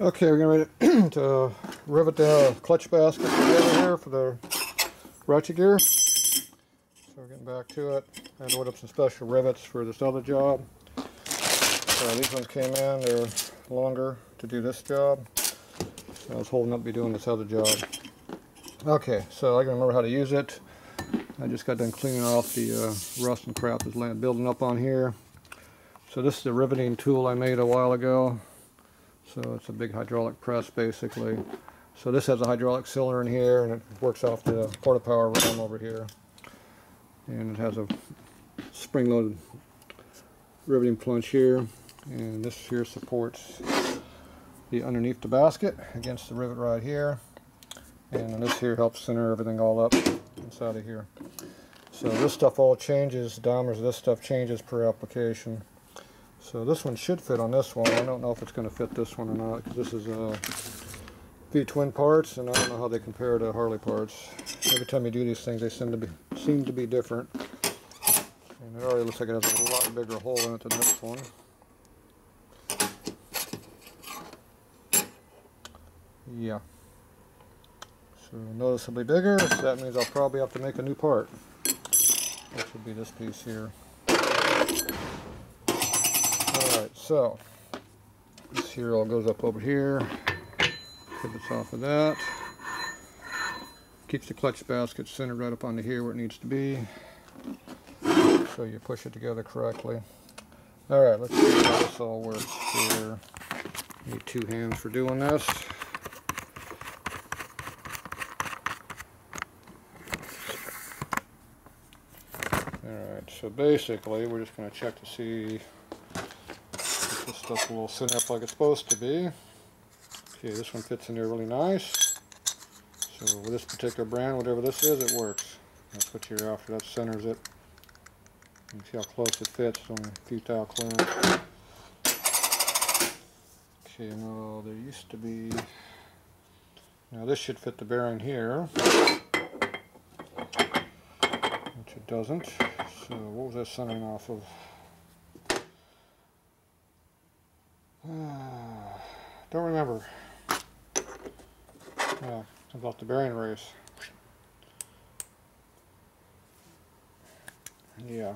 Okay, we're going to rivet the clutch basket together here for the ratchet gear. So we're getting back to it. I had to order up some special rivets for this other job. So these ones came in, they're longer to do this job. I was holding up to be doing this other job. Okay, so I can remember how to use it. I just got done cleaning off the rust and crap that's building up on here. So this is a riveting tool I made a while ago. So it's a big hydraulic press basically. So this has a hydraulic cylinder in here and it works off the porta power ram over here. And it has a spring-loaded riveting plunge here. And this here supports the underneath the basket against the rivet right here. And this here helps center everything all up inside of here. So this stuff all changes, the diameters of this stuff changes per application. So this one should fit on this one. I don't know if it's going to fit this one or not, because this is V-twin parts, and I don't know how they compare to Harley parts. Every time you do these things, they seem to be different. And it already looks like it has a lot bigger hole in it than this one. Yeah. So noticeably bigger, so that means I'll probably have to make a new part. Which would be this piece here. Alright, so this here all goes up over here, pivots off of that, keeps the clutch basket centered right up onto here where it needs to be, so you push it together correctly. Alright, let's see how this all works here. Need two hands for doing this. Alright, so basically we're just going to check to see if this stuff will center up like it's supposed to be. Okay, this one fits in there really nice. So with this particular brand, whatever this is, it works. That's what you're after, that centers it. You can see how close it fits, it's only a few thou clearance. Okay, now there used to be, now this should fit the bearing here, which it doesn't. So what was that centering off of? Don't remember. Yeah, it's about the bearing race. Yeah.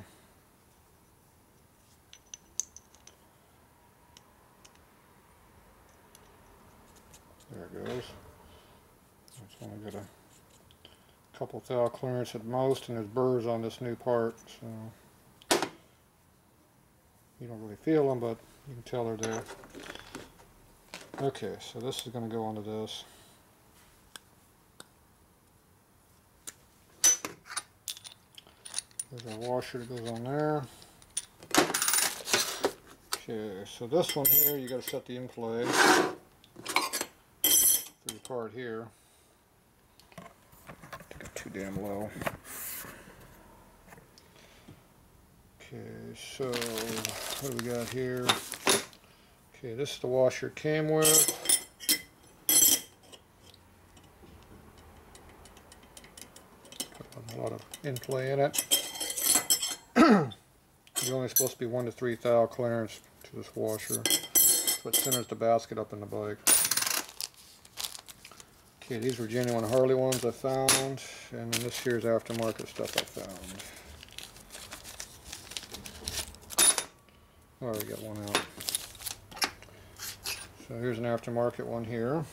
There it goes. It's only got a couple thou clearance at most, and there's burrs on this new part, so you don't really feel them, but you can tell they're there. Okay, so this is going to go onto this. There's our washer that goes on there. Okay, so this one here, you got to set the in-play for your part here. Got too damn low. Okay, so what do we got here? Okay, this is the washer it came with. Got a lot of in-play in it. You're only supposed to be 1 to 3 thou clearance to this washer. That's what centers the basket up in the bike. Okay, these were genuine Harley ones I found, and then this here's aftermarket stuff I found. Oh, we got one out. So here's an aftermarket one here.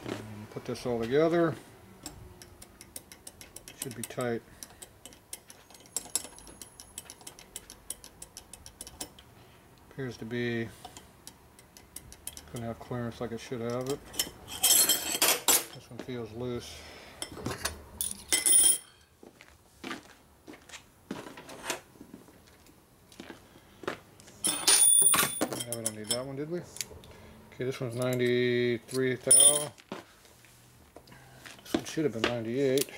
And put this all together. Should be tight. Appears to be going to have clearance like it should have it. This one feels loose. We don't need that one, did we? Okay, this one's 93 thou. This one should have been 98.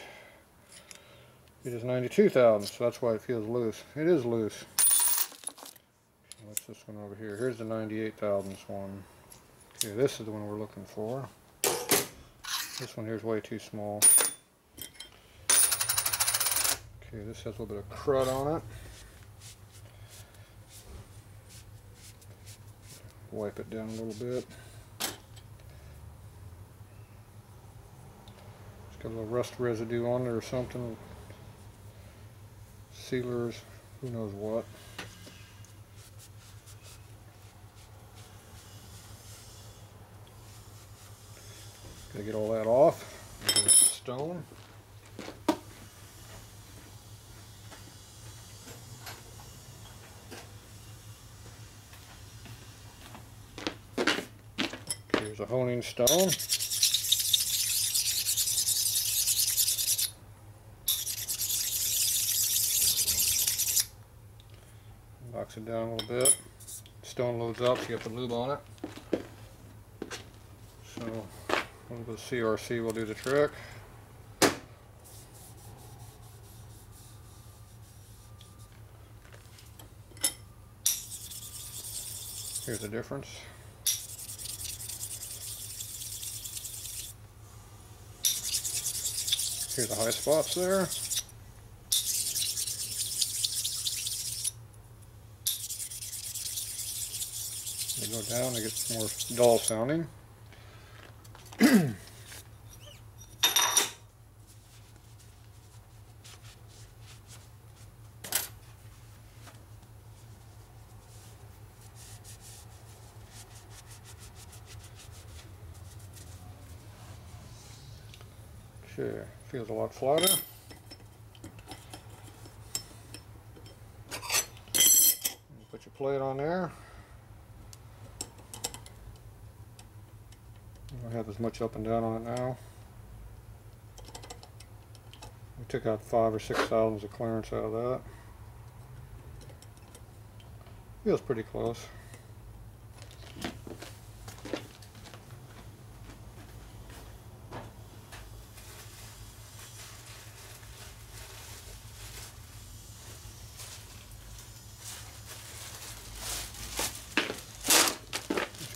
It is 92 thousandths, so that's why it feels loose. It is loose. What's this one over here? Here's the 98 thousandths one. Okay, this is the one we're looking for. This one here is way too small. Okay, this has a little bit of crud on it. wipe it down a little bit. It's got a little rust residue on there or something. Sealers, who knows what. Gotta get all that off. Stone. Here's a honing stone. Knocks it down a little bit. Stone loads up, so you have to lube on it. So a little bit of CRC will do the trick. Here's the difference. Here's the high spots there. They go down, they get more dull sounding. Okay, feels a lot flatter. Put your plate on there. You don't have as much up and down on it now. We took out 5 or 6 thousandths of clearance out of that. Feels pretty close.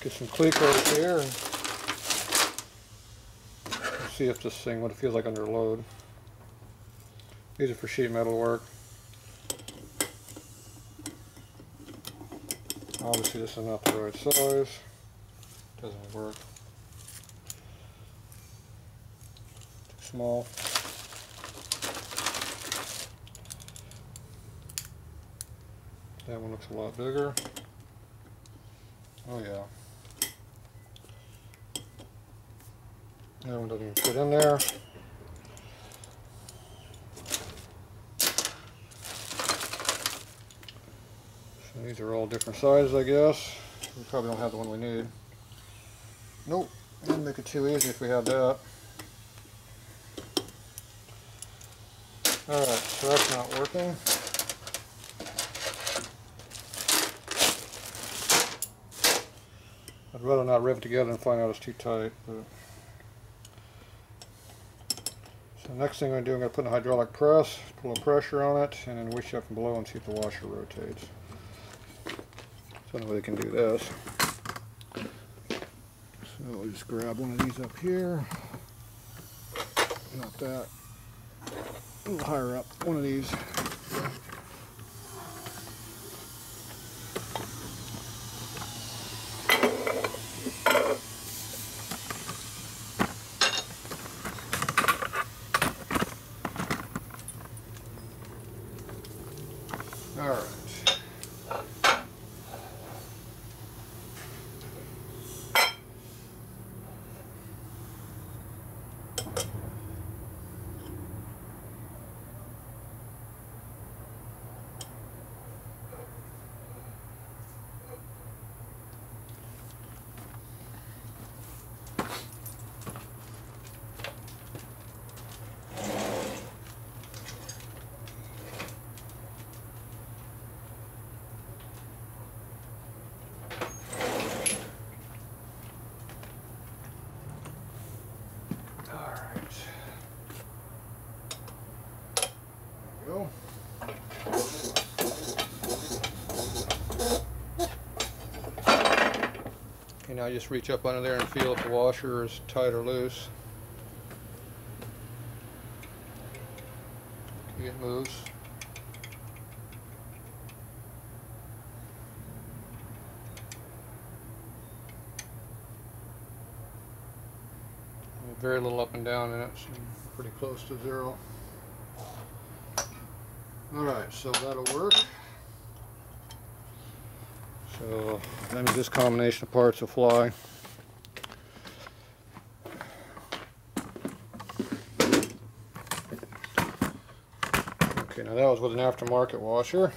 Get some click over here and see if this thing, what it feels like under load. These are for sheet metal work. Obviously this is not the right size. Doesn't work. Too small. That one looks a lot bigger. Oh yeah. That one doesn't fit in there. So these are all different sizes, I guess. We probably don't have the one we need. Nope, it'd make it too easy if we had that. Alright, so that's not working. I'd rather not rivet together and find out it's too tight. But so the next thing I'm going to do, I'm going to put in a hydraulic press, put a little pressure on it, and then wish up from below and see if the washer rotates. So anyway, we can do this. So we'll just grab one of these up here. Not that. A little higher up. One of these. All right. Okay, now just reach up under there and feel if the washer is tight or loose. Okay, it moves. very little up and down in it, so pretty close to zero. Alright, so that'll work. So that means this combination of parts will fly. Okay, now that was with an aftermarket washer.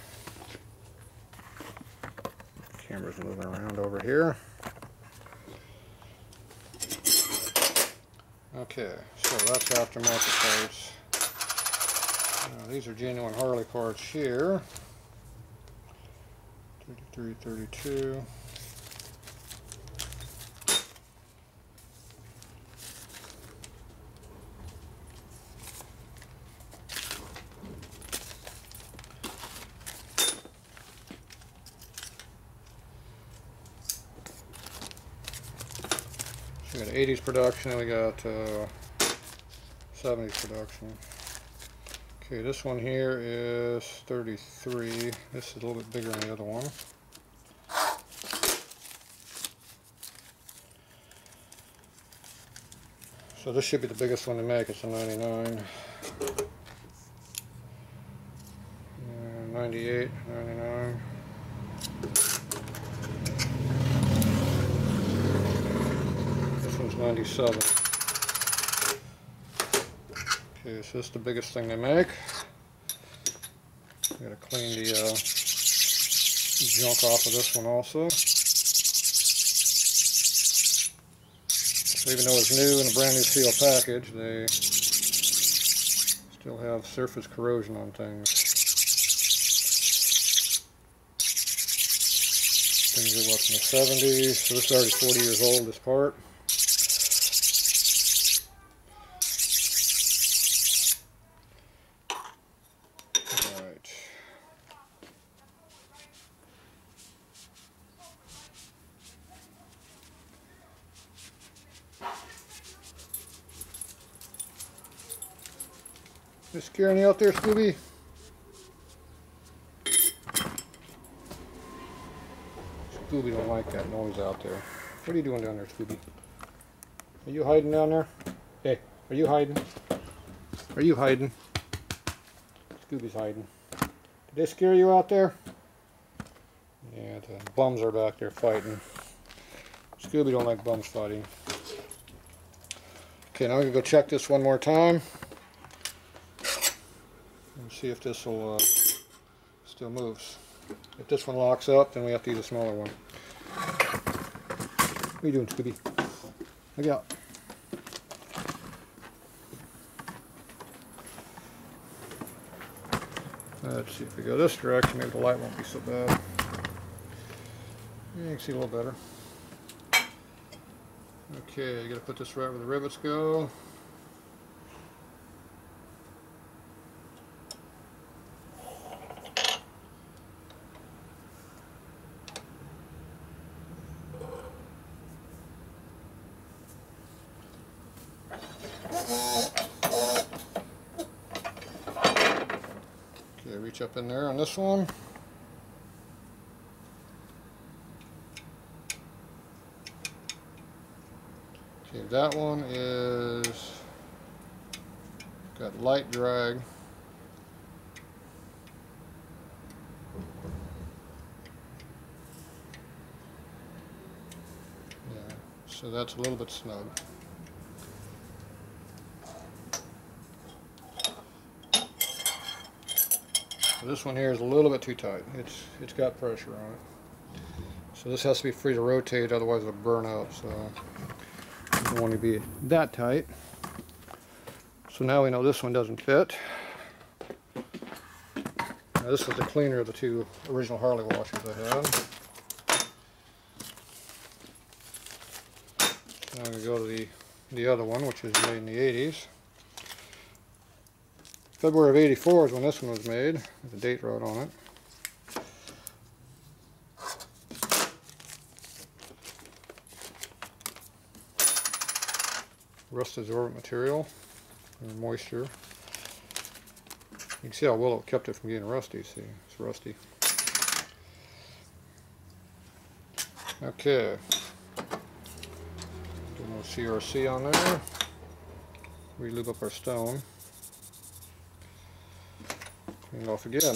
Camera's moving around over here. Okay, so that's aftermarket parts. Now, these are genuine Harley parts here. 33, 32. So we got 80s production and we got 70s production. Okay, this one here is 33. This is a little bit bigger than the other one. So this should be the biggest one to make. It's a 99. 98, 99. This one's 97. Okay, so this is the biggest thing they make. Gotta clean the junk off of this one also. So even though it's new and a brand new seal package, they still have surface corrosion on things. Things are what, from the 70s, so this is already 40 years old, this part. You scaring you out there, Scooby? Scooby don't like that noise out there. What are you doing down there, Scooby? Are you hiding down there? Hey, are you hiding? Are you hiding? Scooby's hiding. Did they scare you out there? Yeah, the bums are back there fighting. Scooby don't like bums fighting. Okay, now I'm going to go check this one more time. And see if this will still moves. If this one locks up, then we have to use a smaller one. What are you doing, Scooby? Look out. Let's see if we go this direction, maybe the light won't be so bad. Yeah, you can see a little better. Okay, you gotta put this right where the rivets go. Okay, reach up in there on this one. Okay, that one is got light drag. Yeah, so that's a little bit snug. So this one here is a little bit too tight. It's got pressure on it. So this has to be free to rotate, otherwise it'll burn out. So you don't want to be that tight. So now we know this one doesn't fit. Now this was the cleaner of the two original Harley washers I had. Now I'm going to go to the other one, which is made in the 80s. February of '84 is when this one was made. There's a date right on it. Rust absorbent material, or moisture. You can see how well it kept it from getting rusty. See, it's rusty. Okay. Do more CRC on there. Re-lube up our stone. Clean it off again.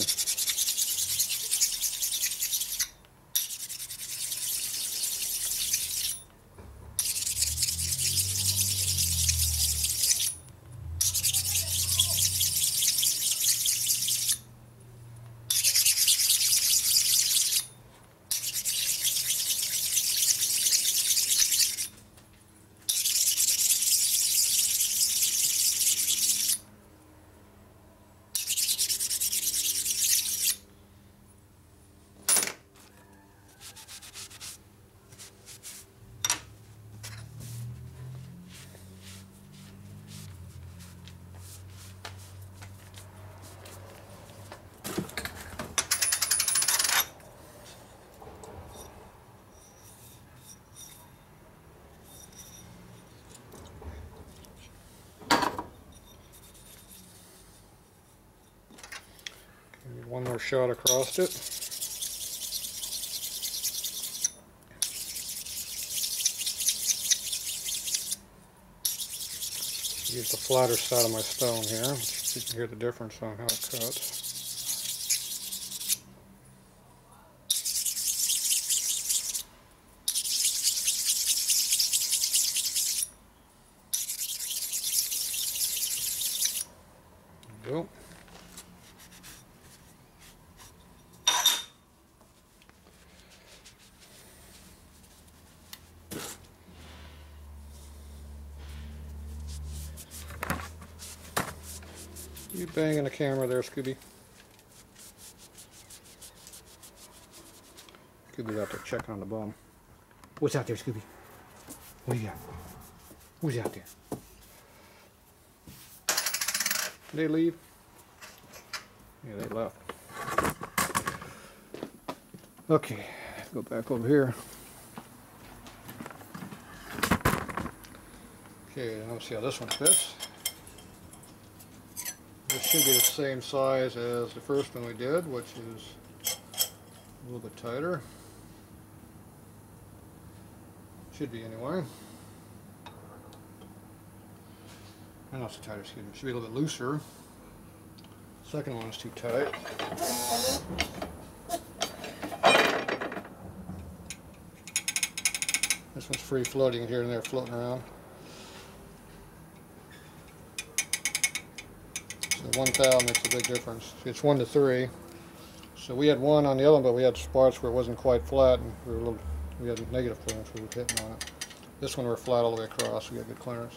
One more shot across it. Use the flatter side of my stone here, which you can hear the difference on how it cuts. There we go. You banging the camera there, Scooby. Scooby's out there checking on the bum. What's out there, Scooby? What do you got? Who's out there? Did they leave? Yeah, they left. Okay, go back over here. Okay, now let's see how this one fits. This should be the same size as the first one we did, which is a little bit tighter. Should be anyway. And not so tighter, excuse me. Should be a little bit looser. Second one is too tight. This one's free floating here and there, floating around. So 1 thou makes a big difference. It's 1 to 3. So we had 1 on the other one, but we had spots where it wasn't quite flat, and we had negative clearance we were hitting on it. This one we're flat all the way across, so we got good clearance.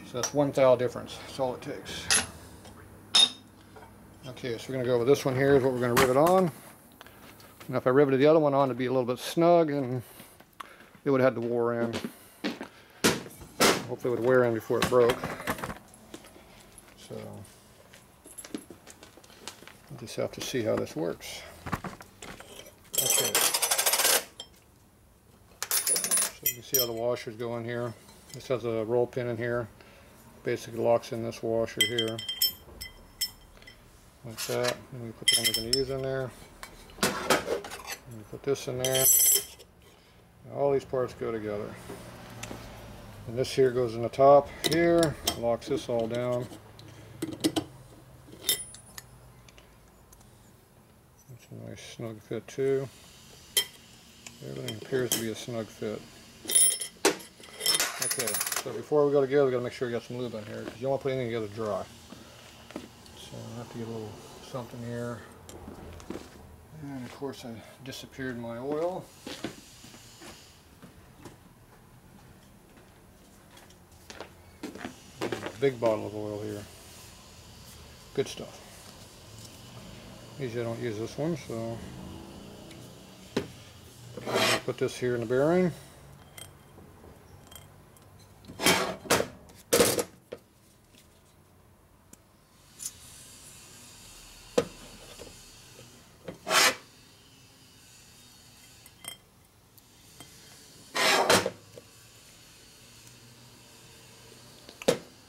So that's 1 thou difference. That's all it takes. Okay, so we're going to go with this one here is what we're going to rivet on. Now if I riveted the other one on, it'd be a little bit snug, and it would have had to wear in. Hopefully it would wear in before it broke. So we'll just have to see how this works. Okay. So you can see how the washers go in here. This has a roll pin in here. Basically locks in this washer here. Like that. And we put the one we're going to use in there. And we put this in there. And all these parts go together. And this here goes in the top here. Locks this all down. That's a nice snug fit too. Everything appears to be a snug fit. Okay, so before we go together, we got to make sure we got some lube in here because you don't want to put anything together dry. So I have to get a little something here. And of course I disappeared my oil. A big bottle of oil here. Good stuff. Usually I don't use this one, so I'm going to put this here in the bearing.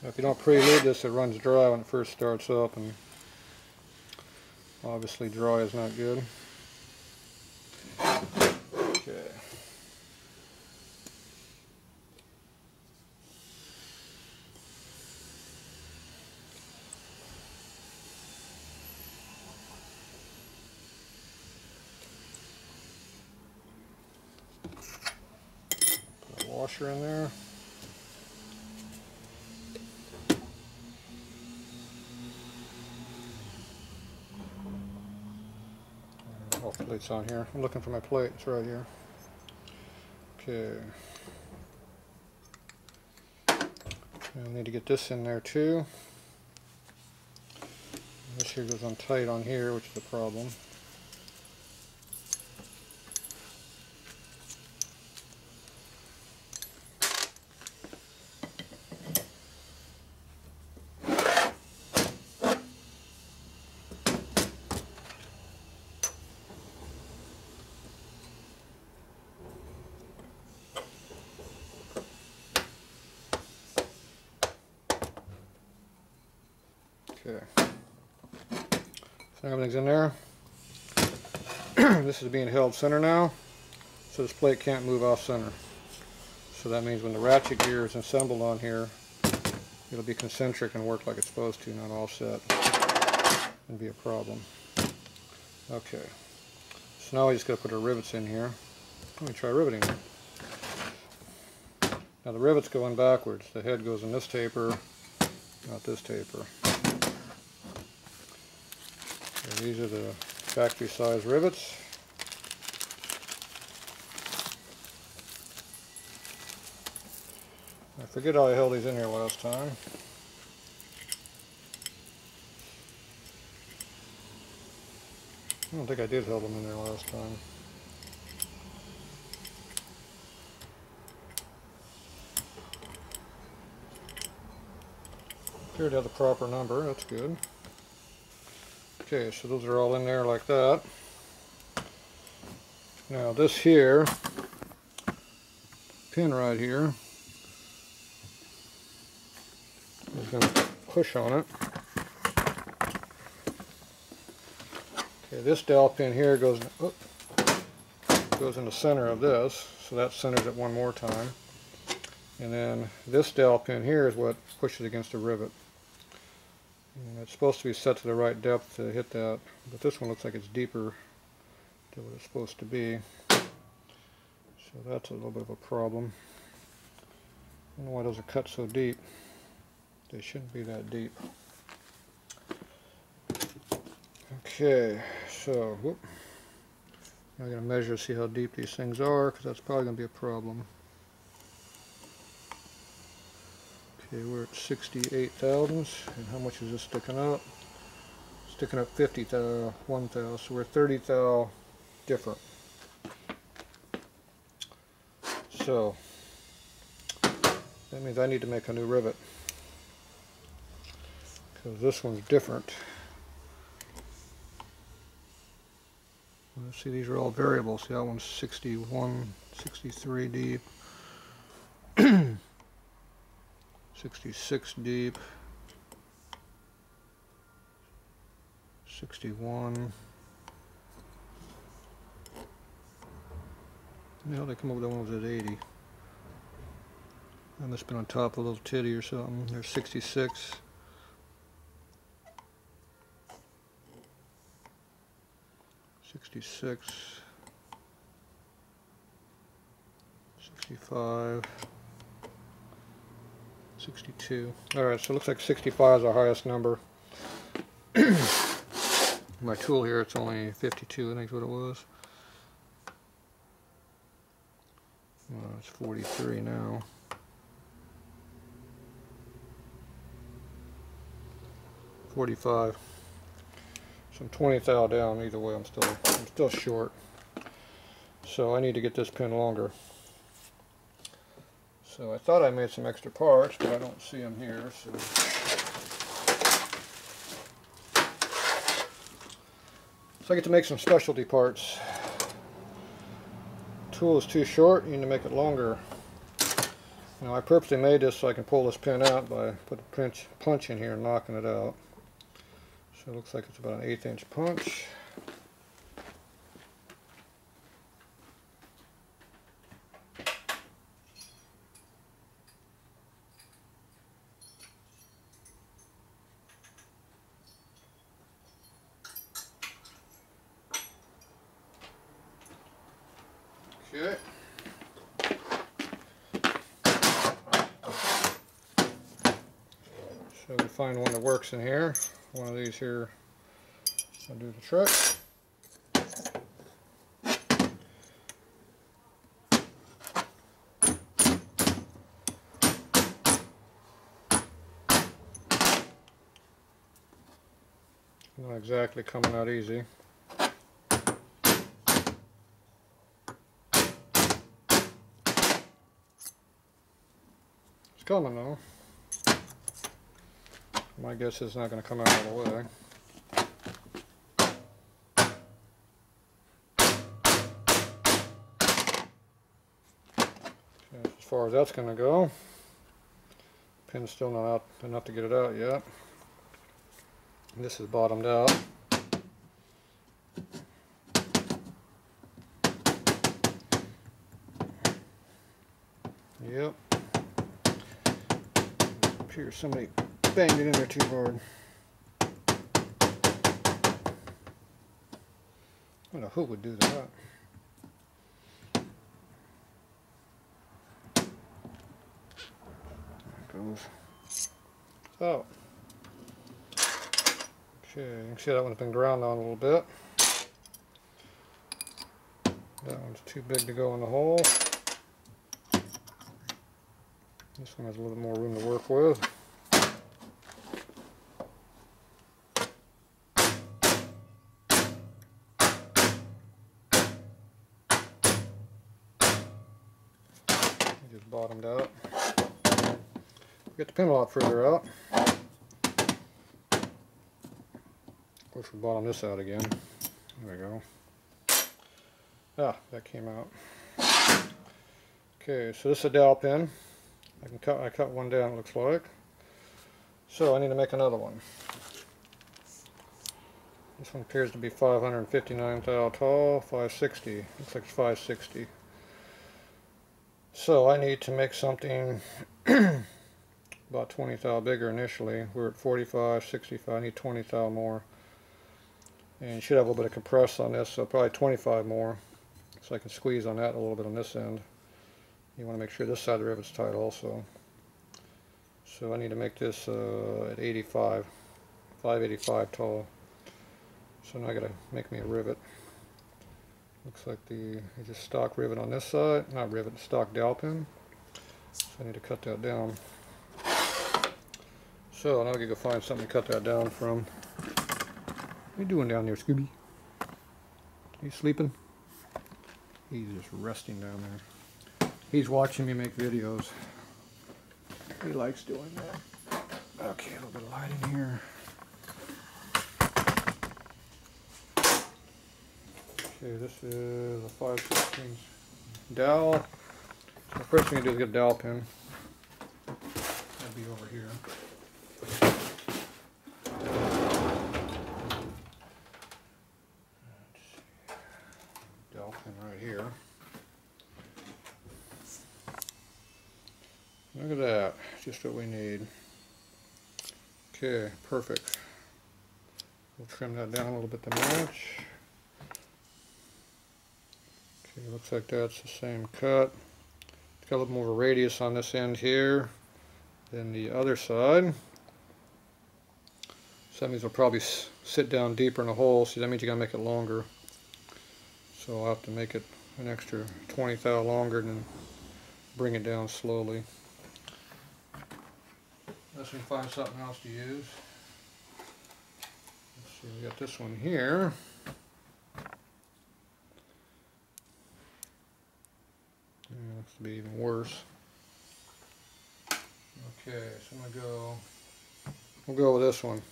If you don't pre-lube this, it runs dry when it first starts up, and obviously dry is not good. Okay. washer in there. Oh, the plate's on here. I'm looking for my plate. It's right here. Okay. I need to get this in there too. This here goes on tight on here, which is a problem. Okay. So everything's in there. This is being held center now, so this plate can't move off center. So that means when the ratchet gear is assembled on here, it'll be concentric and work like it's supposed to, not offset, and be a problem. Okay. So now we just got to put our rivets in here. Let me try riveting them. Now the rivets go in backwards. The head goes in this taper, not this taper. So these are the factory size rivets. I forget how I held these in here last time. I don't think I did hold them in there last time. Appear to have the proper number, that's good. Okay, so those are all in there like that. Now this here, pin right here, is going to push on it. Okay, this dowel pin here goes in the center of this, so that centers it one more time. And then this dowel pin here is what pushes against the rivet. And it's supposed to be set to the right depth to hit that, but this one looks like it's deeper than what it's supposed to be. So that's a little bit of a problem. I don't know why those are cut so deep. They shouldn't be that deep. Okay, so whoop. Now I'm going to measure to see how deep these things are, because that's probably going to be a problem. Okay, we're at 68 thousandths, and how much is this sticking up? Sticking up 50 thou, 1 thou, so we're 30 thou different. So, that means I need to make a new rivet, because this one's different. Let's see, these are all variables. See, that one's 61, 63 deep. 66 deep, 61. Now they come up with that one was at 80. I must have been on top of a little titty or something. There's 66. 66. 65. 62. Alright, so it looks like 65 is our highest number. My tool here, it's only 52, I think is what it was. Well, it's 43 now. 45. So I'm 20 thou down. Either way, I'm still short. So I need to get this pin longer. So I thought I made some extra parts, but I don't see them here. So I get to make some specialty parts. Tool is too short, you need to make it longer. Now I purposely made this so I can pull this pin out by putting a punch in here and knocking it out. So it looks like it's about an 1/8 inch punch. Okay. So we find one that works in here. One of these here will do the trick. Not exactly coming out easy. It's coming though. My guess is it's not going to come out all the way. Okay, as far as that's going to go, pin's still not out enough to get it out yet. This is bottomed out. Yep. Appears somebody banged it in there too hard. I don't know who would do that. There it goes. So, okay, you can see that one's been ground on a little bit. That one's too big to go in the hole. This one has a little more room to work with. Just bottomed out. Get the pin a lot further out. Of course, we'll bottom this out again. There we go. Ah, that came out. Okay, so this is a dowel pin. I cut one down, it looks like. So I need to make another one. This one appears to be 559 thou tall, 560. Looks like it's 560. So I need to make something about 20 thou bigger initially. We're at 45, 65. I need 20 thou more. And you should have a little bit of compress on this, so probably 25 more. So I can squeeze on that a little bit on this end. You want to make sure this side of the rivet's tight also. So I need to make this at 85, 585 tall. So now I got to make me a rivet. Looks like just stock rivet on this side, not rivet, stock dowel pin. So I need to cut that down. So now I can go find something to cut that down from. What are you doing down there, Scooby? Are you sleeping? He's just resting down there. He's watching me make videos. He likes doing that. Okay, a little bit of light in here. Okay, this is a 5/16 dowel. So the first thing you do is get a dowel pin. That'll be over here. Dowel pin right here. Look at that, just what we need. Okay, perfect. We'll trim that down a little bit to match. Okay, looks like that's the same cut. It's got a little more of a radius on this end here than the other side. So that means we'll probably sit down deeper in the hole, so that means you gotta make it longer. So I'll have to make it an extra 20 thou longer and then bring it down slowly. Unless we find something else to use. Let's see, we got this one here. Yeah, looks to be even worse. Okay, so we'll go with this one.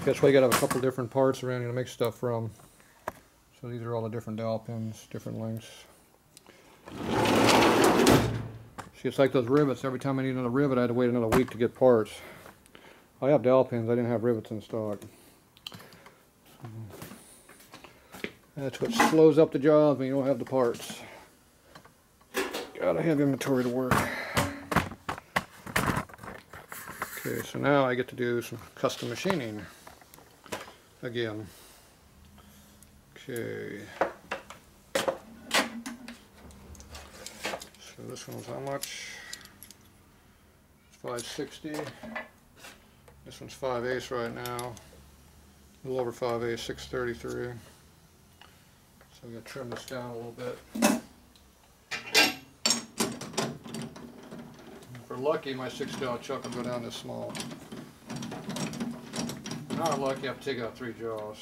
That's why you gotta have a couple different parts around here to make stuff from. So these are all the different dowel pins, different lengths. See, it's like those rivets. Every time I need another rivet, I had to wait another week to get parts. I have dowel pins. I didn't have rivets in stock. So that's what slows up the job when you don't have the parts. Gotta have inventory to work. Okay, so now I get to do some custom machining again. Okay. So this one's how much? It's 560. This one's 5/8 right now. A little over 5/8, 633. So we gotta trim this down a little bit. If we're lucky, my 6-jaw chuck will go down this small. If not lucky, I have to take out 3 jaws.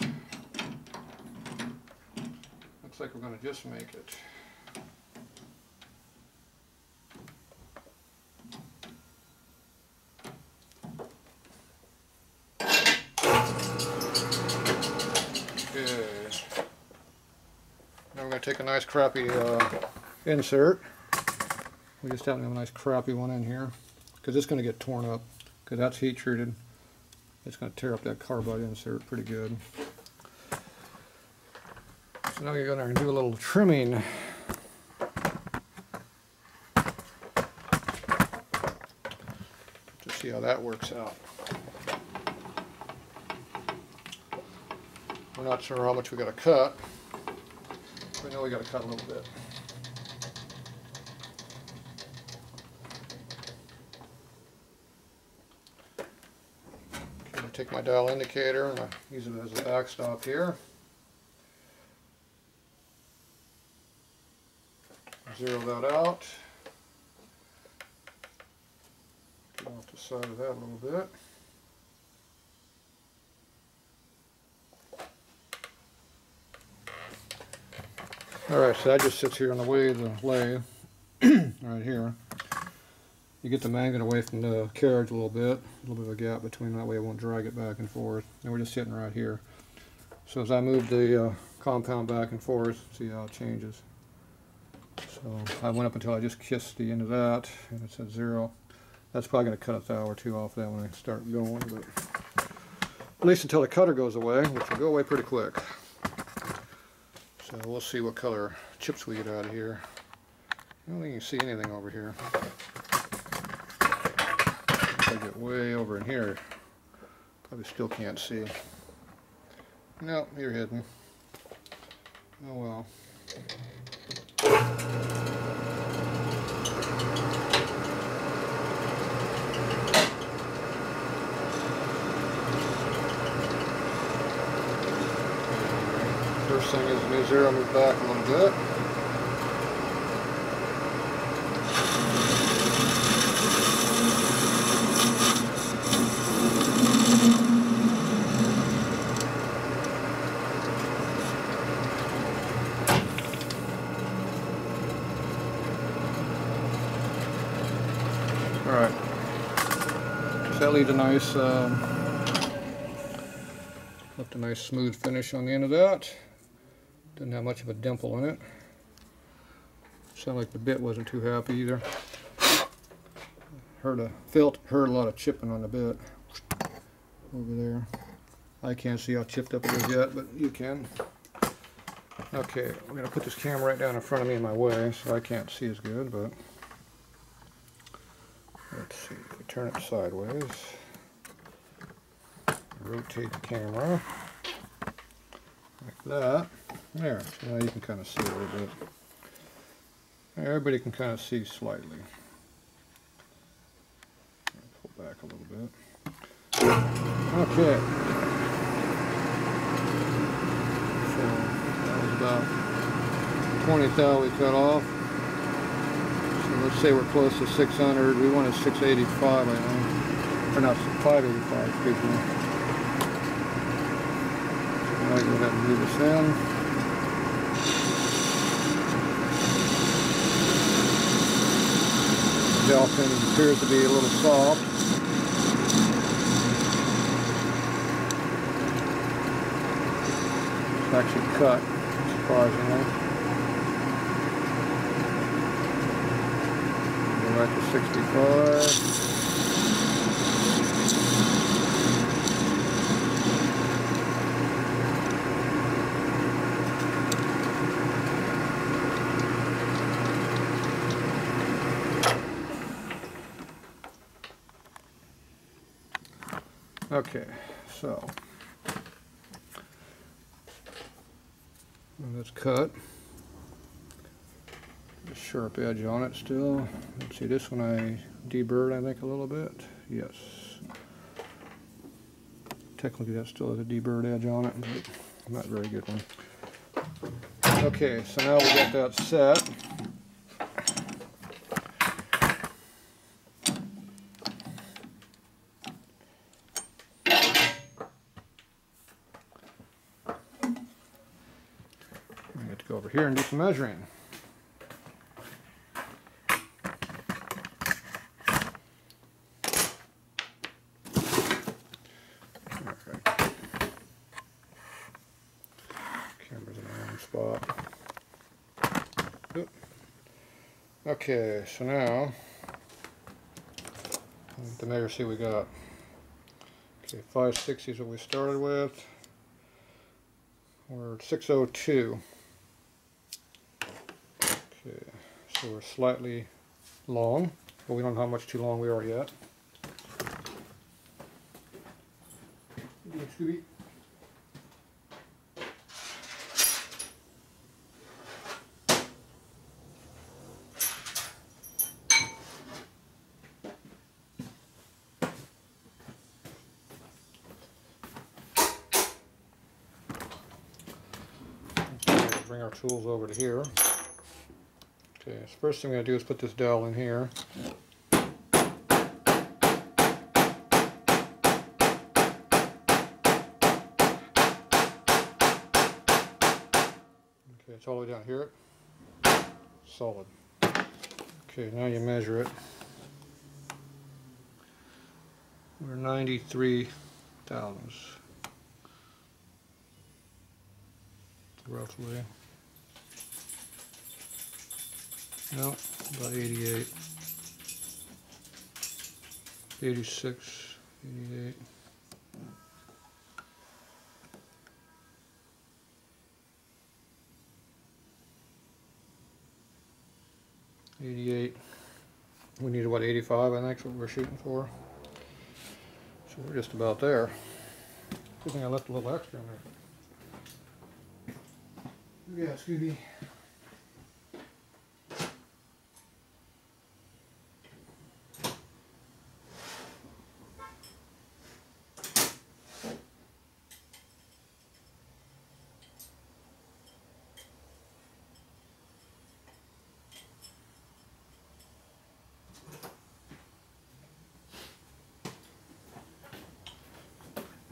Looks like we're gonna just make it. Now we're going to take a nice crappy insert. We just happen to have a nice crappy one in here because it's going to get torn up because that's heat treated. It's going to tear up that carbide insert pretty good. So now you're going to do a little trimming. To see how that works out. We're not sure how much we got to cut. We know we got to cut a little bit. Okay, I'll take my dial indicator and I use it as a backstop here. Zero that out. Get off the side of that a little bit. Alright, so that just sits here in the way of the lathe, right here. You get the magnet away from the carriage a little bit of a gap between, that way it won't drag it back and forth. And we're just sitting right here. So as I move the compound back and forth, see how it changes. So I went up until I just kissed the end of that, and it said 0. That's probably going to cut a thou or two off that when I start going, but at least until the cutter goes away, which will go away pretty quick. So we'll see what color chips we get out of here. I don't think you can see anything over here. If I get way over in here, probably still can't see. No, you're hidden. Oh well. First thing is new 0, move back a little bit. Alright, so that leaves a nice, left a nice smooth finish on the end of that. Didn't have much of a dimple in it. Sounded like the bit wasn't too happy either. Heard a lot of chipping on the bit over there. I can't see how chipped up it is yet, but you can. Okay, I'm going to put this camera right down in front of me in my way, so I can't see as good, but let's see, if we turn it sideways, rotate the camera like that. There, so now you can kind of see a little bit. Everybody can kind of see slightly. Pull back a little bit. Okay. So that was about 20 thou we cut off. So let's say we're close to 600. We wanted 685, I think. Or not, 585, excuse me. So now I go ahead and move this in. The dowel pin appears to be a little soft. It's actually cut, surprisingly. Go back to 65. Okay, so let's cut. A sharp edge on it still. Let's see, this one I deburred, I think, a little bit. Yes. Technically that still has a deburred edge on it, but not a very good one. Okay, so now we got that set. I get to go over here and do some measuring. Camera's in the wrong spot. Oop. Okay, so now the measure, see what we got. Okay, 560 is what we started with. We're at 602. Okay, so we're slightly long, but we don't know how much too long we are yet. Scooby. Bring our tools over to here. Okay, so first thing I'm going to do is put this dowel in here. Okay, it's all the way down here. Solid. Okay, now you measure it. We're 93 thousandths, roughly. No, about 88, 86, 88. We needed what, 85, I think is what we're shooting for. So we're just about there. Good thing I left a little extra in there. Yeah, Scooby.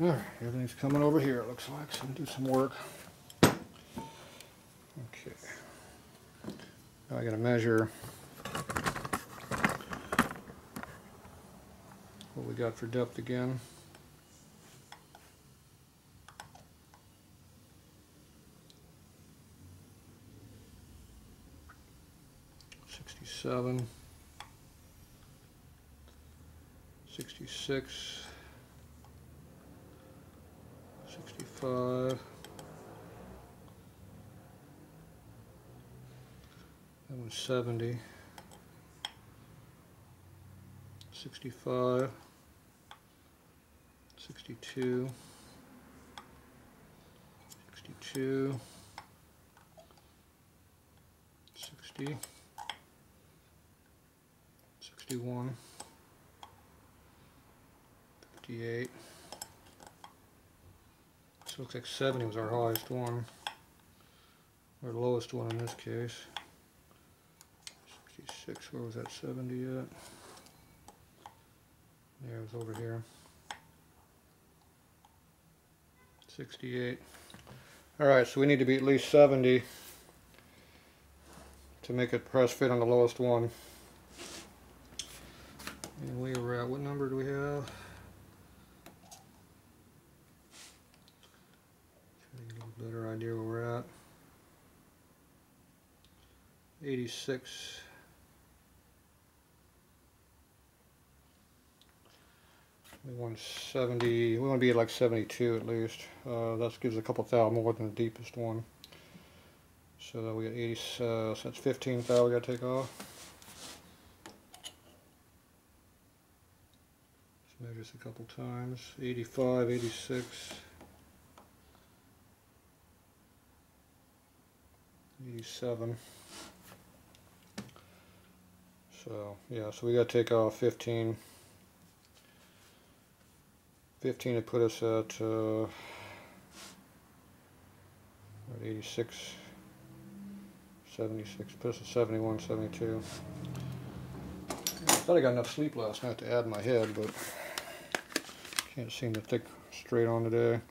Alright, everything's coming over here, it looks like, so I'm gonna do some work. Okay. Now I gotta measure what we got for depth again. $67, $66, 65, that was 70, 65, 62, 62, 60, 61, 58. So it looks like 70 was our highest one, or the lowest one in this case. 66, where was that 70 at? Yeah, it was over here. 68. Alright, so we need to be at least 70 to make it press fit on the lowest one. And we were at, what number do we have? Try to get a little better idea where we're at. 86. We want 70, we want to be at like 72 at least. That gives a couple thou more than the deepest one. So we got 80, so that's 15 thou we got to take off. Let's measure this a couple times. 85, 86. 87. So yeah, so we got to take off 15. 15 would put us at 86, 76, put us at 71, 72. I thought I got enough sleep last night to add my head, but can't seem to think straight on today.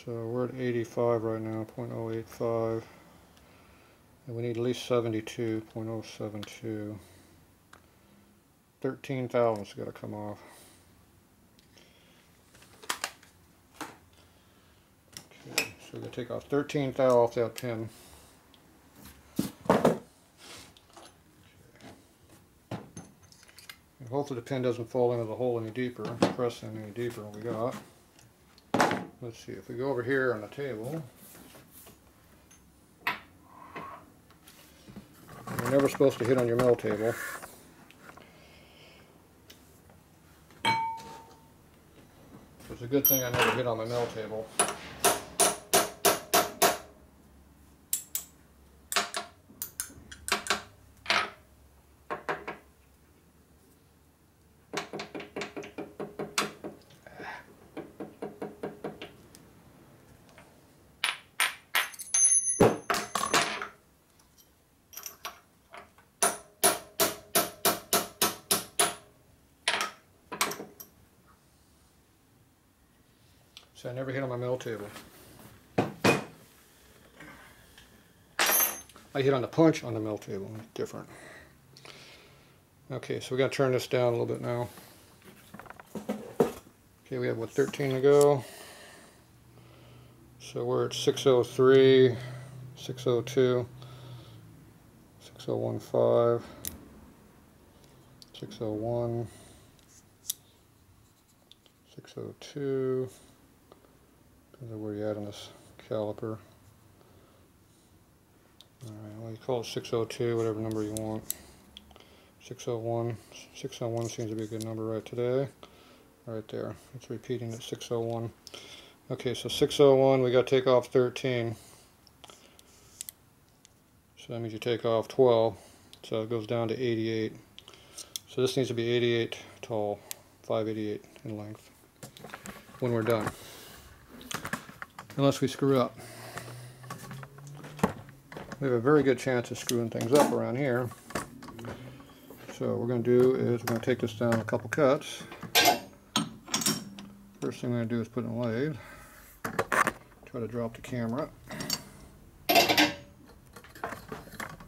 So we're at 85 right now, 0.085. And we need at least 72, 0.072. 13 thousandths got to come off. Okay, so we're going to take off 13 thou off that pin. Okay. And hopefully the pin doesn't fall into the hole any deeper, press in any deeper than we got. Let's see, if we go over here on the table, you're never supposed to hit on your mill table. It's a good thing I never hit on my mill table. So I never hit on my mill table. I hit on the punch on the mill table, it's different. Okay, so we got to turn this down a little bit now. Okay, we have what, 13 to go. So we're at 603, 602, 6015, 601, 602. Depends on where you're at on this caliper. Alright, well, you call it 602, whatever number you want. 601. 601 seems to be a good number right today. Right there. It's repeating at 601. Okay, so 601, we got to take off 13. So that means you take off 12. So it goes down to 88. So this needs to be 88 tall, 588 in length when we're done. Unless we screw up. We have a very good chance of screwing things up around here. So what we're going to do is we're going to take this down a couple cuts. First thing we're going to do is put in a lathe. Try to drop the camera.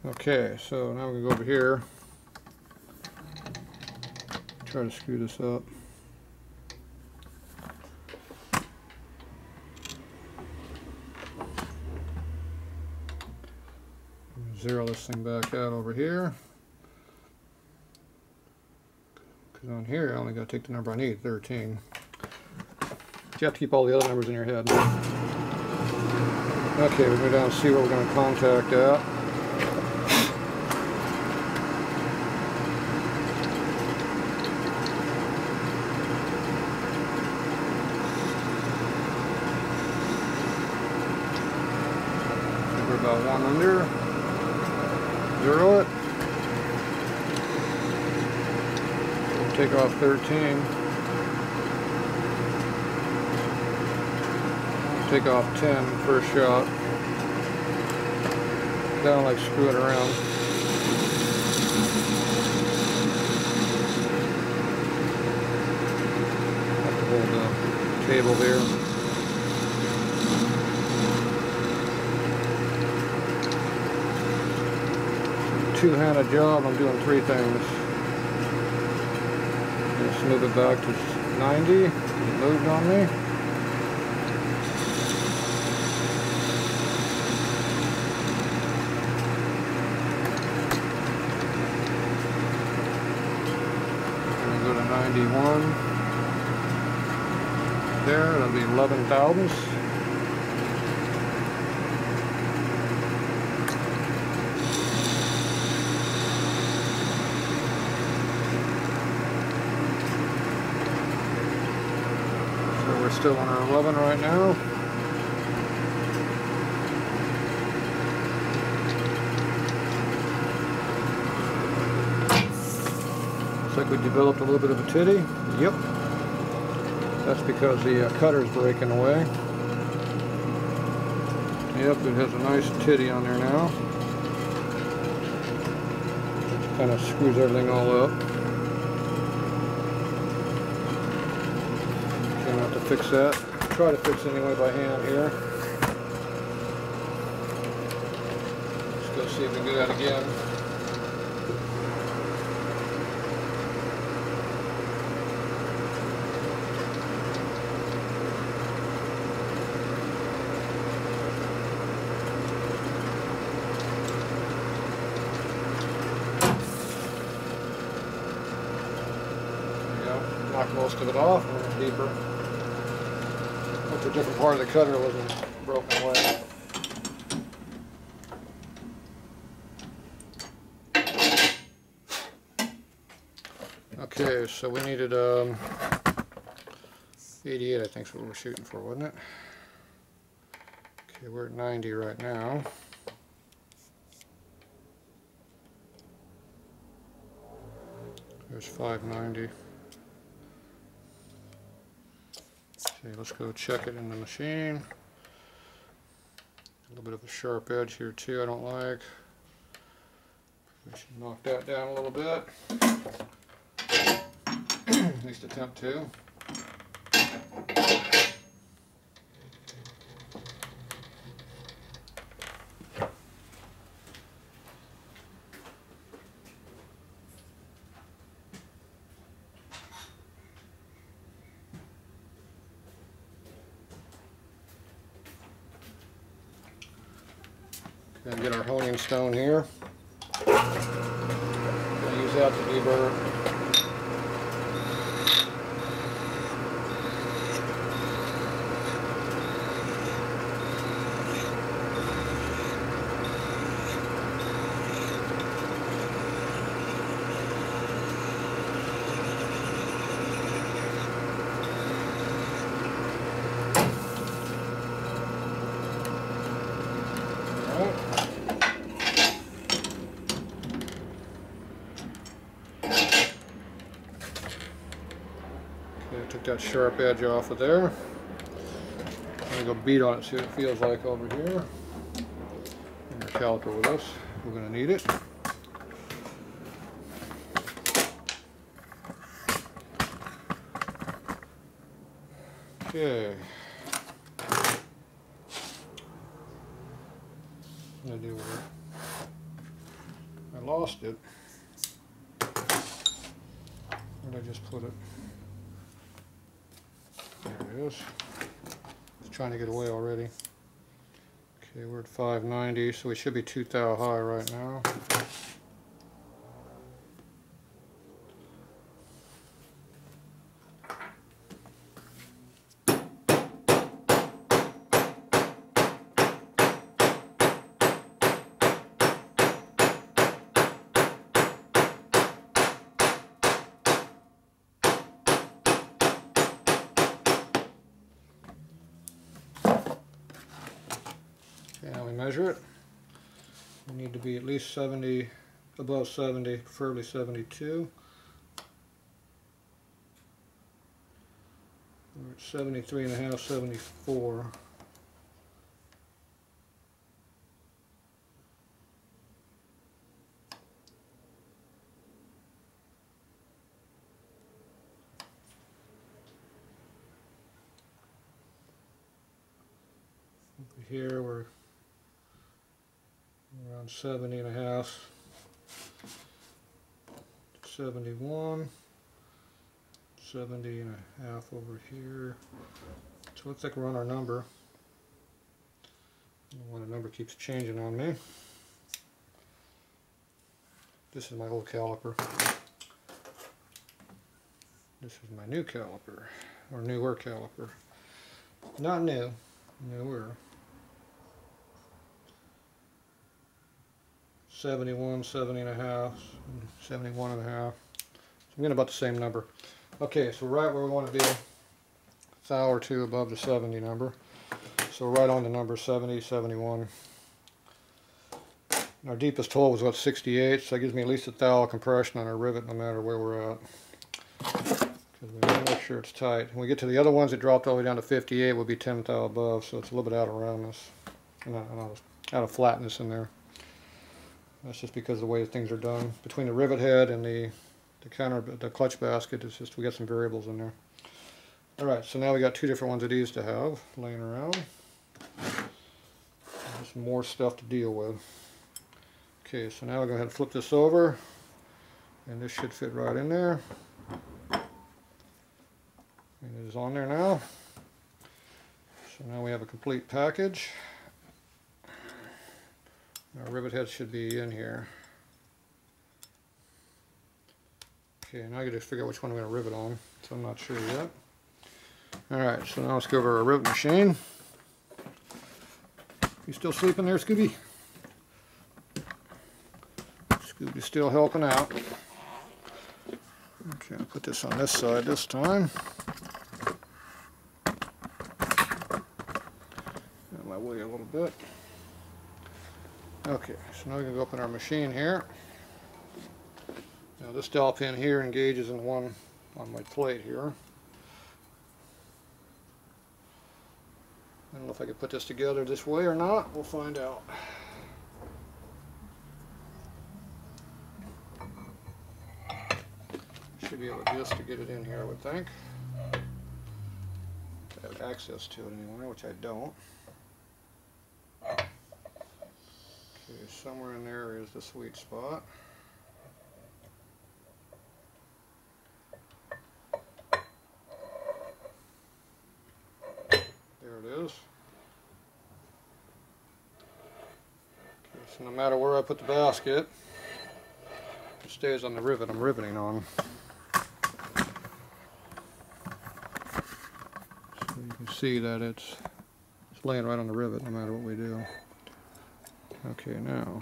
Okay, so now we're going to go over here. Try to screw this up. Zero this thing back out over here. Because on here I only got to take the number I need, 13. You have to keep all the other numbers in your head. Okay, we go down and see what we're going to contact at. We're about one under. Zero it. We'll take off 13. Take off 10 first shot. I don't like screwing around. Have to hold the table here. Two-handed job, I'm doing three things. Just move it back to 90. It moved on me. And go to 91. There, that'll be 11 thousandths. Still on our 11 right now. Looks like we developed a little bit of a titty. Yep. That's because the cutter's breaking away. Yep, it has a nice titty on there now. It kind of screws everything all up. Gonna have to fix that. Try to fix it anyway by hand here. Let's go see if we can do that again. Knock most of it off and then deeper. Went to a different part of the cutter, wasn't broken away. Okay, so we needed 88, I think is what we're shooting for, wasn't it? Okay, we're at 90 right now. There's 590. Okay, let's go check it in the machine. A little bit of a sharp edge here too, I don't like. We should knock that down a little bit. At least attempt to. Gonna get our honing stone here. Gonna use that to deburr. Took that sharp edge off of there. I'm going to go beat on it, see what it feels like over here. Bring our caliper with us. We're going to need it. Okay. What did I do with it? I lost it. Where did I just put it? There it is. It's trying to get away already. Okay, we're at 590, so we should be 2 thou high right now. Okay, now we measure it. We need to be at least 70, above 70, preferably 72. We're at 73 and a half, 74. Over here we're around 70 and a half, 71, 70 and a half over here. So it looks like we're on our number. I don't know why the number keeps changing on me. This is my old caliper. This is my new caliper, or newer caliper. Not new, newer. 71, 70 and a half, 71 and a half. So I'm getting about the same number. Okay, so right where we want to be, a thou or two above the 70 number. So right on the number 70, 71. And our deepest hole was about 68, so that gives me at least a thou of compression on our rivet no matter where we're at. Okay, because we want to make sure it's tight. When we get to the other ones that dropped all the way down to 58, we'll be 10th thou above, so it's a little bit out of roundness, out of flatness in there. That's just because of the way things are done. Between the rivet head and the clutch basket, it's just we got some variables in there. Alright, so now we got two different ones of these to have laying around. Just more stuff to deal with. Okay, so now we'll go ahead and flip this over, and this should fit right in there. And it is on there now. So now we have a complete package. Our rivet head should be in here. Okay, now I got to figure out which one I'm going to rivet on, so I'm not sure yet. Alright, so now let's go over our rivet machine. You still sleeping there, Scooby? Scooby's still helping out. Okay, I'll put this on this side this time. Out my way a little bit. Okay, so now we can go up in our machine here. Now this dowel pin here engages in the one on my plate here. I don't know if I can put this together this way or not. We'll find out. Should be able just to get it in here, I would think. I have access to it anyway, which I don't. Okay, somewhere in there is the sweet spot. There it is. Okay, so no matter where I put the basket, it stays on the rivet I'm riveting on. So you can see that it's laying right on the rivet no matter what we do. Okay, now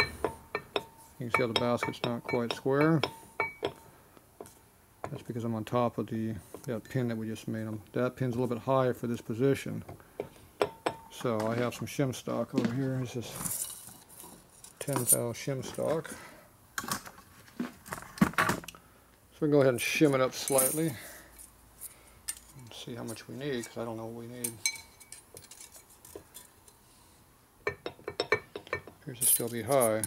you can see how the basket's not quite square. That's because I'm on top of that pin that we just made. That pin's a little bit higher for this position. So I have some shim stock over here. This is 10th thou shim stock. So we can go ahead and shim it up slightly and see how much we need, because I don't know what we need. Appears to still be high.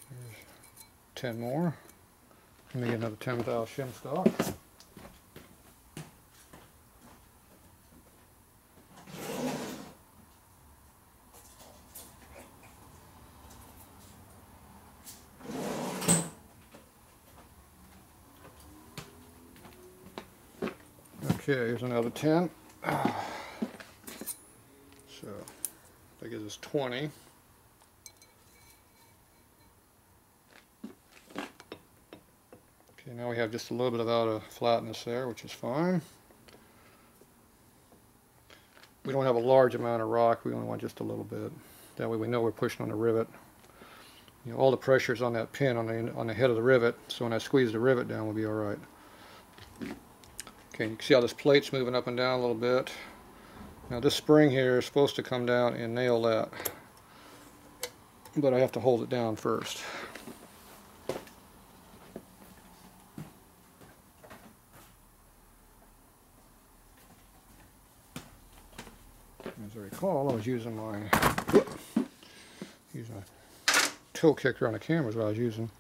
There's 10 more. Let me get another 10th thou shim stock. Okay, here's another 10. So that gives us 20. Okay, now we have just a little bit of out of flatness there, which is fine. We don't have a large amount of rock, we only want just a little bit. That way we know we're pushing on the rivet. You know, all the pressure's on that pin on the head of the rivet, so when I squeeze the rivet down, we'll be alright. Okay, you can see how this plate's moving up and down a little bit. Now this spring here is supposed to come down and nail that, but I have to hold it down first. As I recall, I was using a toe kicker on the camera is what I was using.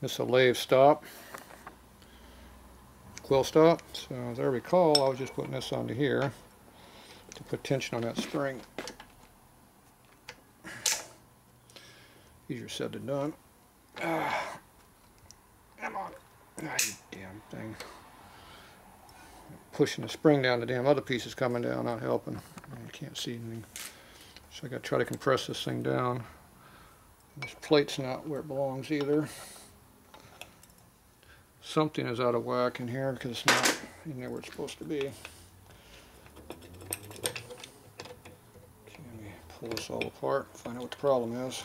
This is a lathe stop. Quill stop. So as I recall, I was just putting this onto here to put tension on that spring. Easier said than done. Come on. You damn thing. Pushing the spring down, the damn other piece is coming down, not helping. You can't see anything. So I got to try to compress this thing down. This plate's not where it belongs either. Something is out of whack in here because it's not in there where it's supposed to be. Okay, let me pull this all apart, find out what the problem is.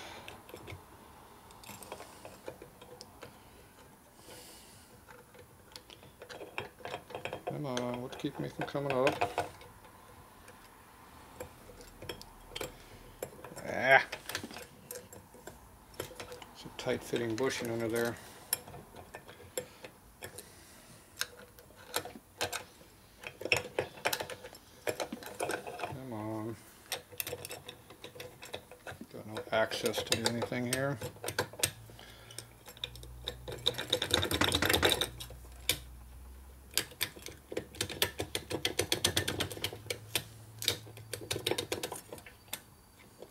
Come on, what's keeping me from coming up? Ah! It's a tight-fitting bushing under there. access to do anything here.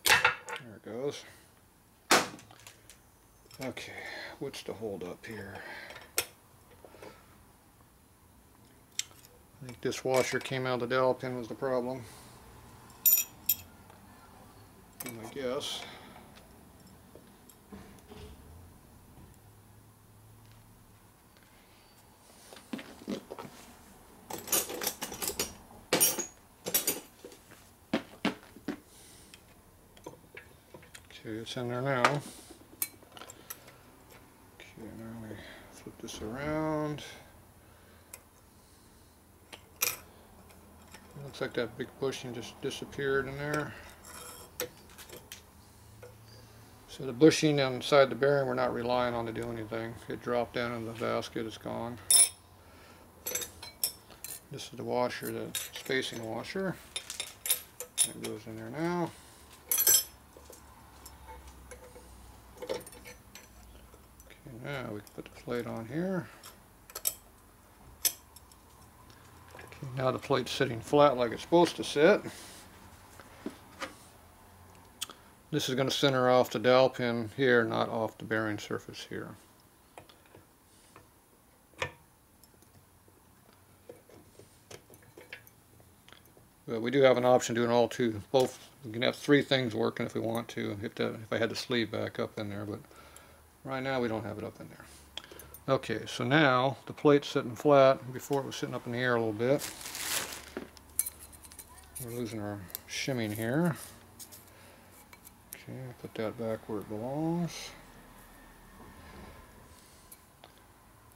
There it goes. Okay, what's the hold up here? I think this washer came out of the dowel pin was the problem. I guess. Okay, it's in there now. Okay, now we flip this around. Looks like that big bushing just disappeared in there. So the bushing inside the bearing we're not relying on to do anything. It dropped down in the basket, it's gone. This is the washer, the spacing washer. That goes in there now. Okay, now we can put the plate on here. Okay, now the plate's sitting flat like it's supposed to sit. This is going to center off the dowel pin here, not off the bearing surface here. But we do have an option doing all two. Both, we can have three things working if we want to, if I had the sleeve back up in there, but right now we don't have it up in there. Okay, so now the plate's sitting flat. Before it was sitting up in the air a little bit. We're losing our shimming here. Okay, put that back where it belongs.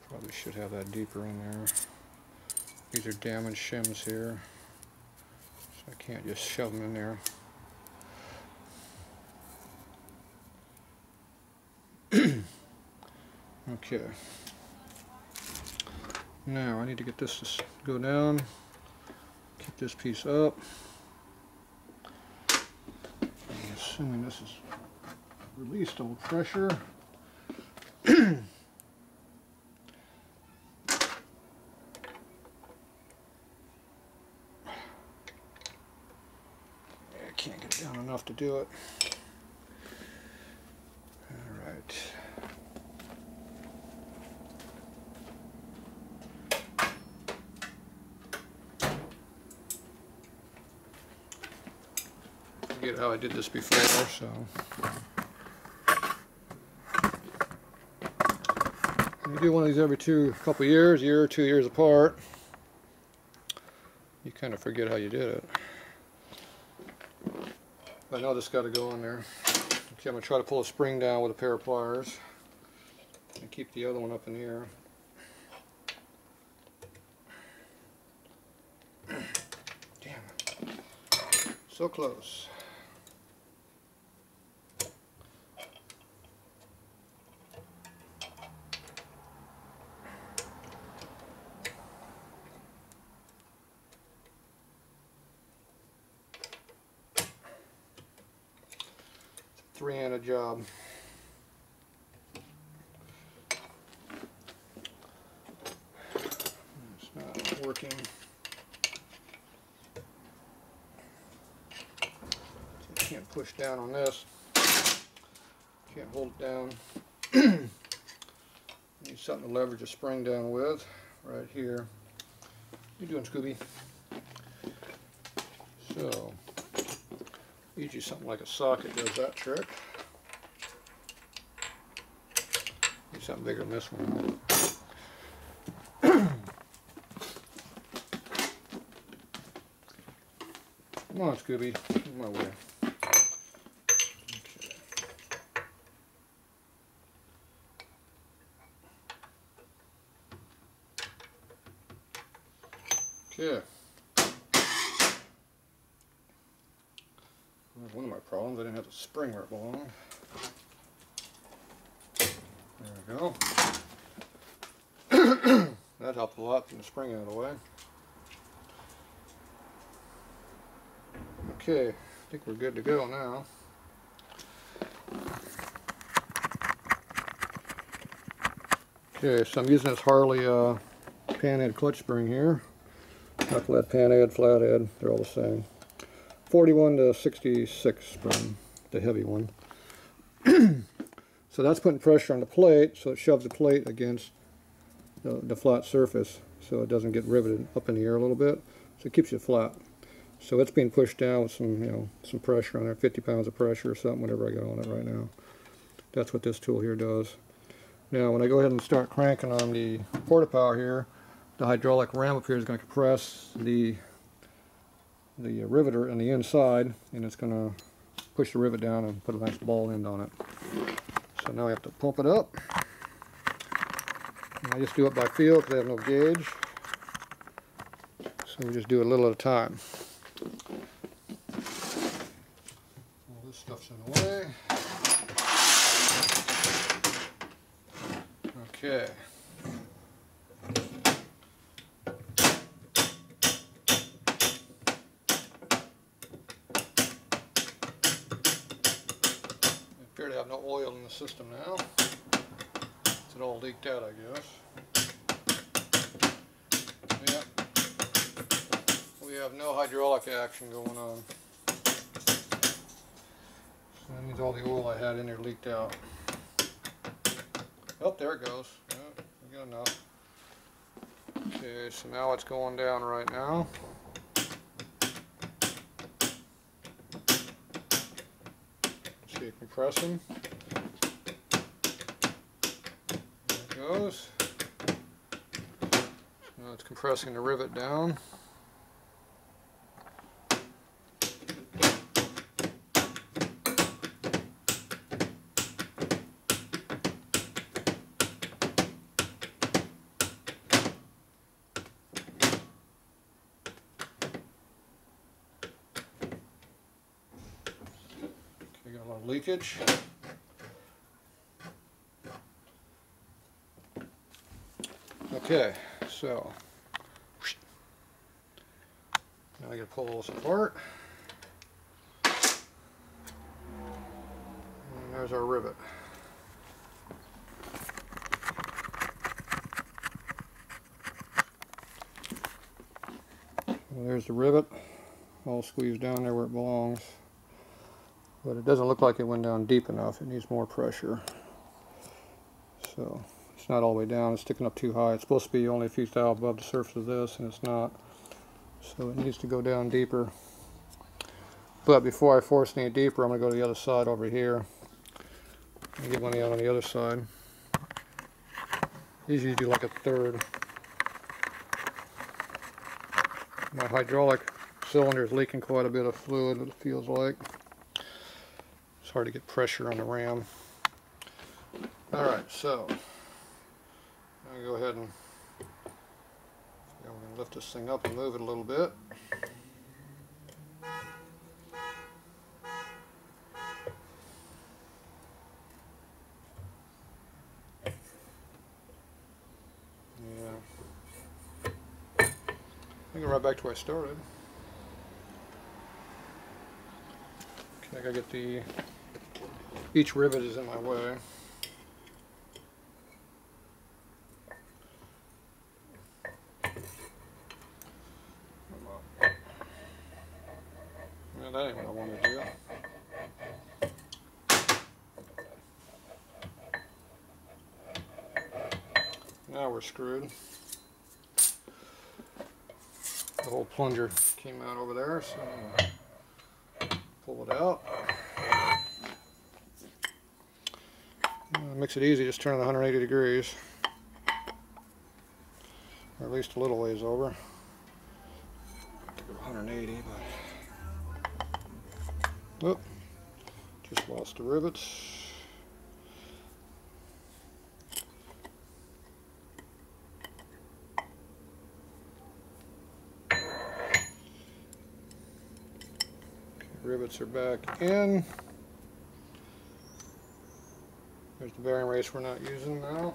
Probably should have that deeper in there. These are damaged shims here, so I can't just shove them in there. Okay. Now I need to get this to go down. Keep this piece up. Assuming this is released all pressure. I can't get down enough to do it. All right. Forget how I did this before, so you do one of these every couple years, year or 2 years apart. You kind of forget how you did it. I know this got to go in there. Okay, I'm going to try to pull a spring down with a pair of pliers and keep the other one up in the air. Damn it. So close. Three-handed job. It's not working. Can't push down on this. Can't hold it down. Need something to leverage a spring down with. Right here. What are you doing, Scooby? So. Usually something like a socket does that trick. Need something bigger than this one. Come on, Scooby, get my way. Okay. One of my problems, I didn't have the spring where it belonged. There we go. That helped a lot, getting the spring out of the way. Okay, I think we're good to go now. Okay, so I'm using this Harley Panhead clutch spring here. Knucklehead, Panhead, flathead, they're all the same. 41 to 66 spring, the heavy one. So that's putting pressure on the plate, so it shoves the plate against the flat surface, so it doesn't get riveted up in the air a little bit. So it keeps it flat. So it's being pushed down with some, some pressure on there, 50 pounds of pressure or something, whatever I got on it right now. That's what this tool here does. Now, when I go ahead and start cranking on the porta-power here, the hydraulic ram up here is going to compress the riveter on the inside, and it's going to push the rivet down and put a nice ball end on it. So now I have to pump it up. And I just do it by feel because I have no gauge. So we just do it a little at a time. All this stuff's in the way. Okay. I appear to have no oil in the system now. It all leaked out, I guess. Yeah. We have no hydraulic action going on. So that means all the oil I had in there leaked out. Oh, there it goes. Yeah, we got enough. Okay, so now it's going down right now. See it compressing. There it goes. Now it's compressing the rivet down. Got a lot of leakage. Okay, so now I gotta pull this apart. And there's our rivet. Well, there's the rivet, all squeezed down there where it belongs. But it doesn't look like it went down deep enough. It needs more pressure. So it's not all the way down. It's sticking up too high. It's supposed to be only a few thou above the surface of this, and it's not. So it needs to go down deeper. But before I force any deeper, I'm going to go to the other side over here and get one out on the other side. Usually do like a third. My hydraulic cylinder is leaking quite a bit of fluid, it feels like. It's hard to get pressure on the ram. Alright, so I'm going to go ahead and we're going to lift this thing up and move it a little bit. Yeah. I go right back to where I started. Okay, I gotta get each rivet is in my way. Well, that ain't what I want to do. Now we're screwed. The whole plunger came out over there, so I'm gonna pull it out. Makes it easy, just turn it 180 degrees. Or at least a little ways over. 180, but oh, just lost the rivets. Okay, rivets are back in. There's the bearing race we're not using now.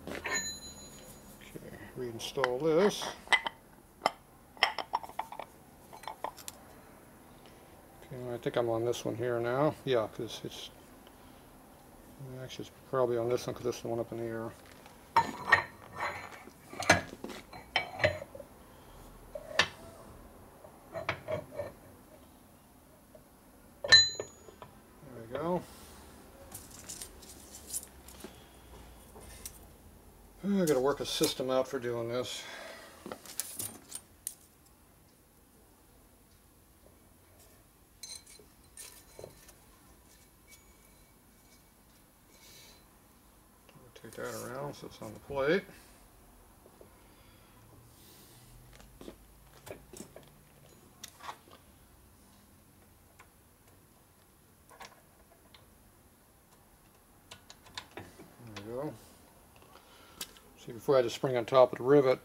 Okay, reinstall this. Okay, I think I'm on this one here now. Yeah, because it's Actually, it's probably on this one because this is the one up in the air. There we go. I got to work a system out for doing this. Take that around so it's on the plate. There we go. See, before I had to spring on top of the rivet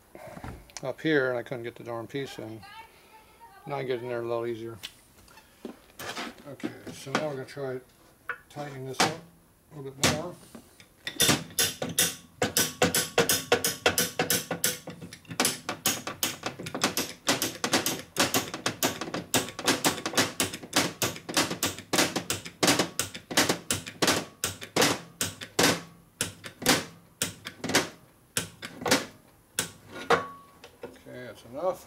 up here and I couldn't get the darn piece in. Now I get in there a little easier. Okay, so now we're going to try tightening this up a little bit more. Okay, that's enough.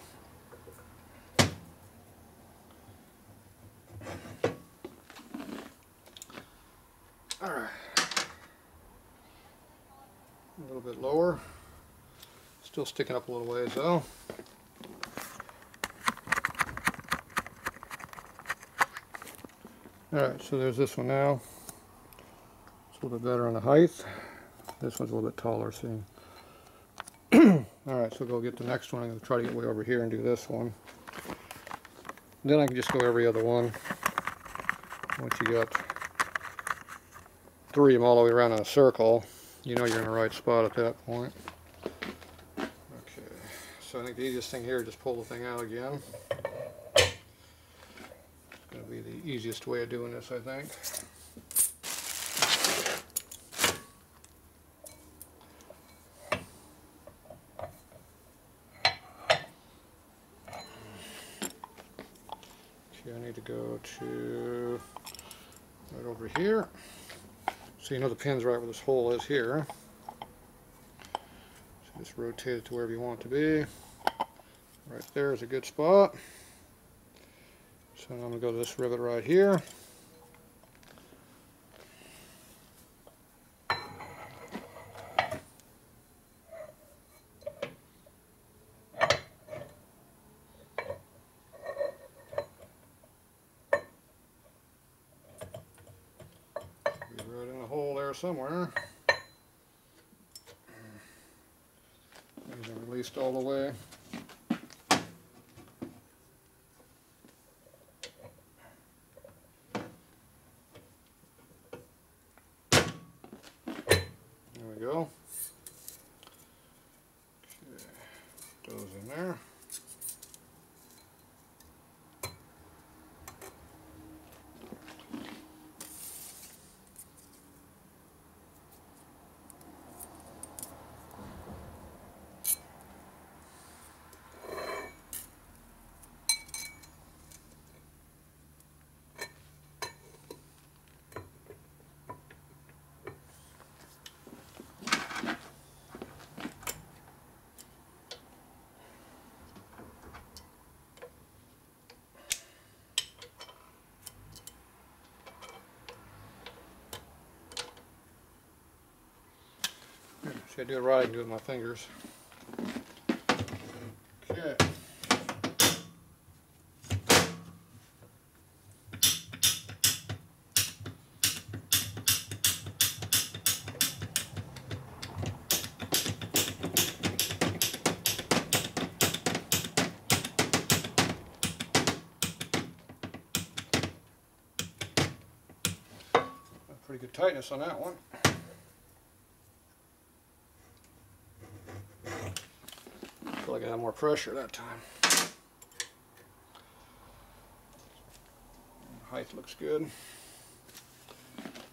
Alright. A little bit lower. Still sticking up a little ways though. Alright, so there's this one now. It's a little bit better on the height. This one's a little bit taller, see. Alright, so go get the next one. I'm going to try to get way over here and do this one. Then I can just go every other one. Once you got 3 of them all the way around in a circle, you know you're in the right spot at that point. Okay, so I think the easiest thing here is just pull the thing out again. It's going to be the easiest way of doing this, I think. Okay, I need to go to right over here. So you know the pin's right where this hole is here. So just rotate it to wherever you want it to be. Right there is a good spot. So I'm going to go to this rivet right here. Right in the hole there somewhere. These are released all the way. There we go. Okay, those in there. See, I do it right, I can do it with my fingers. Okay. Pretty good tightness on that one. I feel like I have more pressure that time. Height looks good.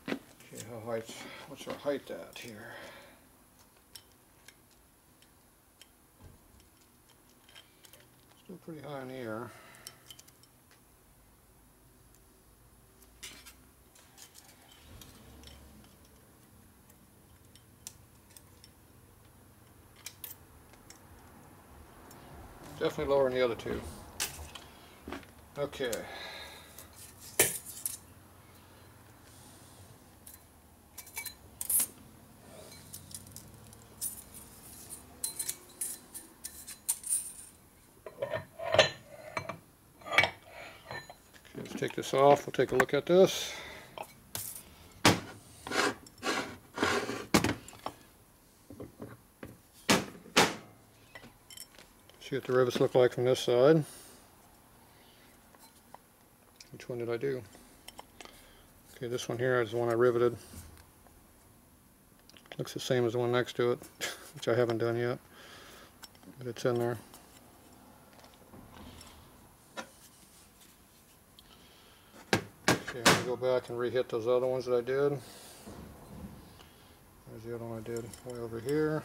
Okay, what's our height at here? Still pretty high in the air. Definitely lower than the other two. Okay. Let's take this off. We'll take a look at this. See what the rivets look like from this side. Which one did I do? Okay, this one here is the one I riveted. Looks the same as the one next to it, which I haven't done yet, but it's in there. Okay, I'm going to go back and re-hit those other ones that I did. There's the other one I did way over here.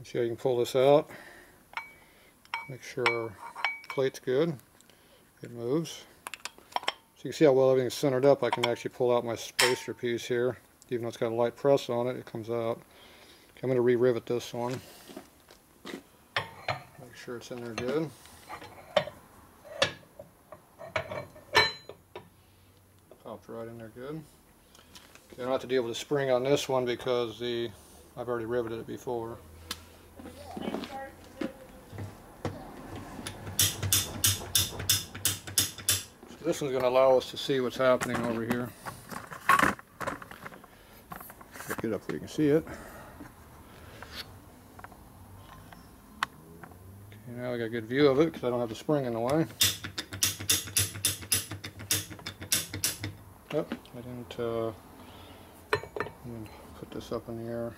See how you can pull this out. Make sure our plate's good. It moves. So you can see how well everything's centered up. I can actually pull out my spacer piece here. Even though it's got a light press on it, it comes out. Okay, I'm going to re-rivet this one. Make sure it's in there good. Popped right in there good. Okay, I don't have to deal with the spring on this one because I've already riveted it before. This one's going to allow us to see what's happening over here. Get it up where you can see it. Okay, now I got a good view of it because I don't have the spring in the way. Oh, I didn't put this up in the air.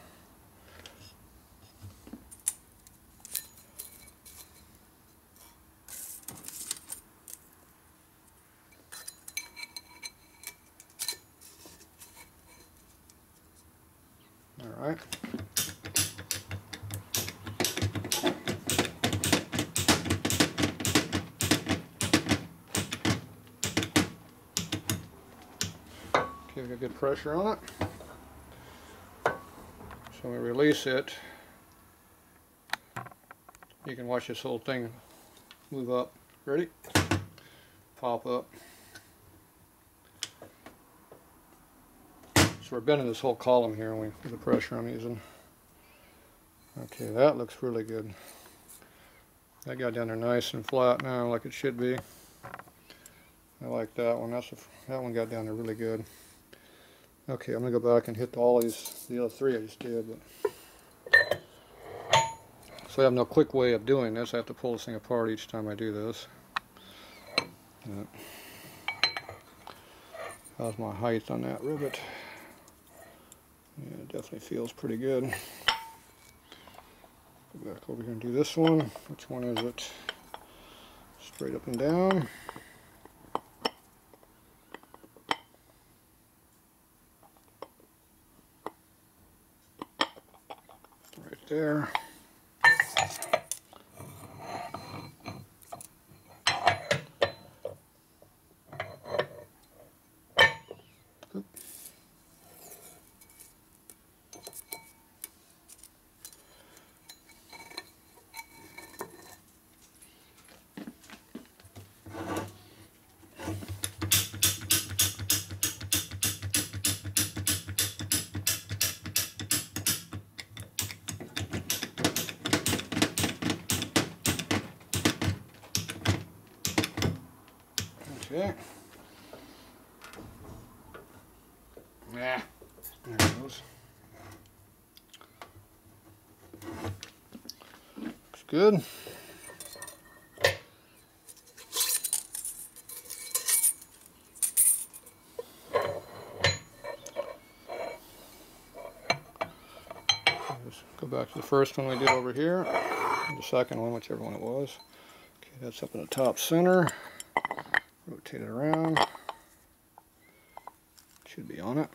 Alright. Okay, we got good pressure on it. So when we release it, you can watch this whole thing move up. Ready? Pop up. So we're bending this whole column here with the pressure I'm using. Okay, that looks really good. That got down there nice and flat now, like it should be. I like that one. That one got down there really good. Okay, I'm gonna go back and hit all these, the other three I just did. But so I have no quick way of doing this. I have to pull this thing apart each time I do this. How's my height on that rivet? Yeah, it definitely feels pretty good. Go back over here and do this one. Which one is it? Straight up and down. Right there. Okay. Yeah, there it goes. Looks good. Just go back to the first one we did over here, and the second one, whichever one it was. Okay, that's up in the top center. Rotate it around. Should be on it.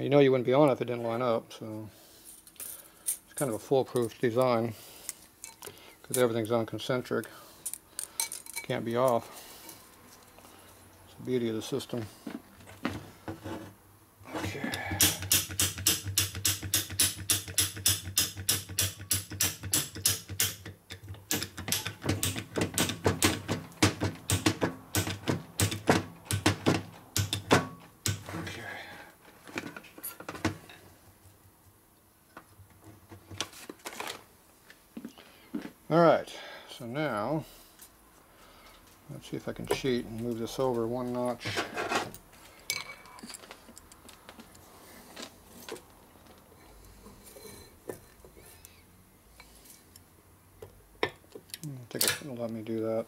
you know you wouldn't be on it if it didn't line up, so it's kind of a foolproof design because everything's on concentric. Can't be off. It's the beauty of the system. Okay. Alright, so now let's see if I can cheat and move this over one notch. I think it'll let me do that.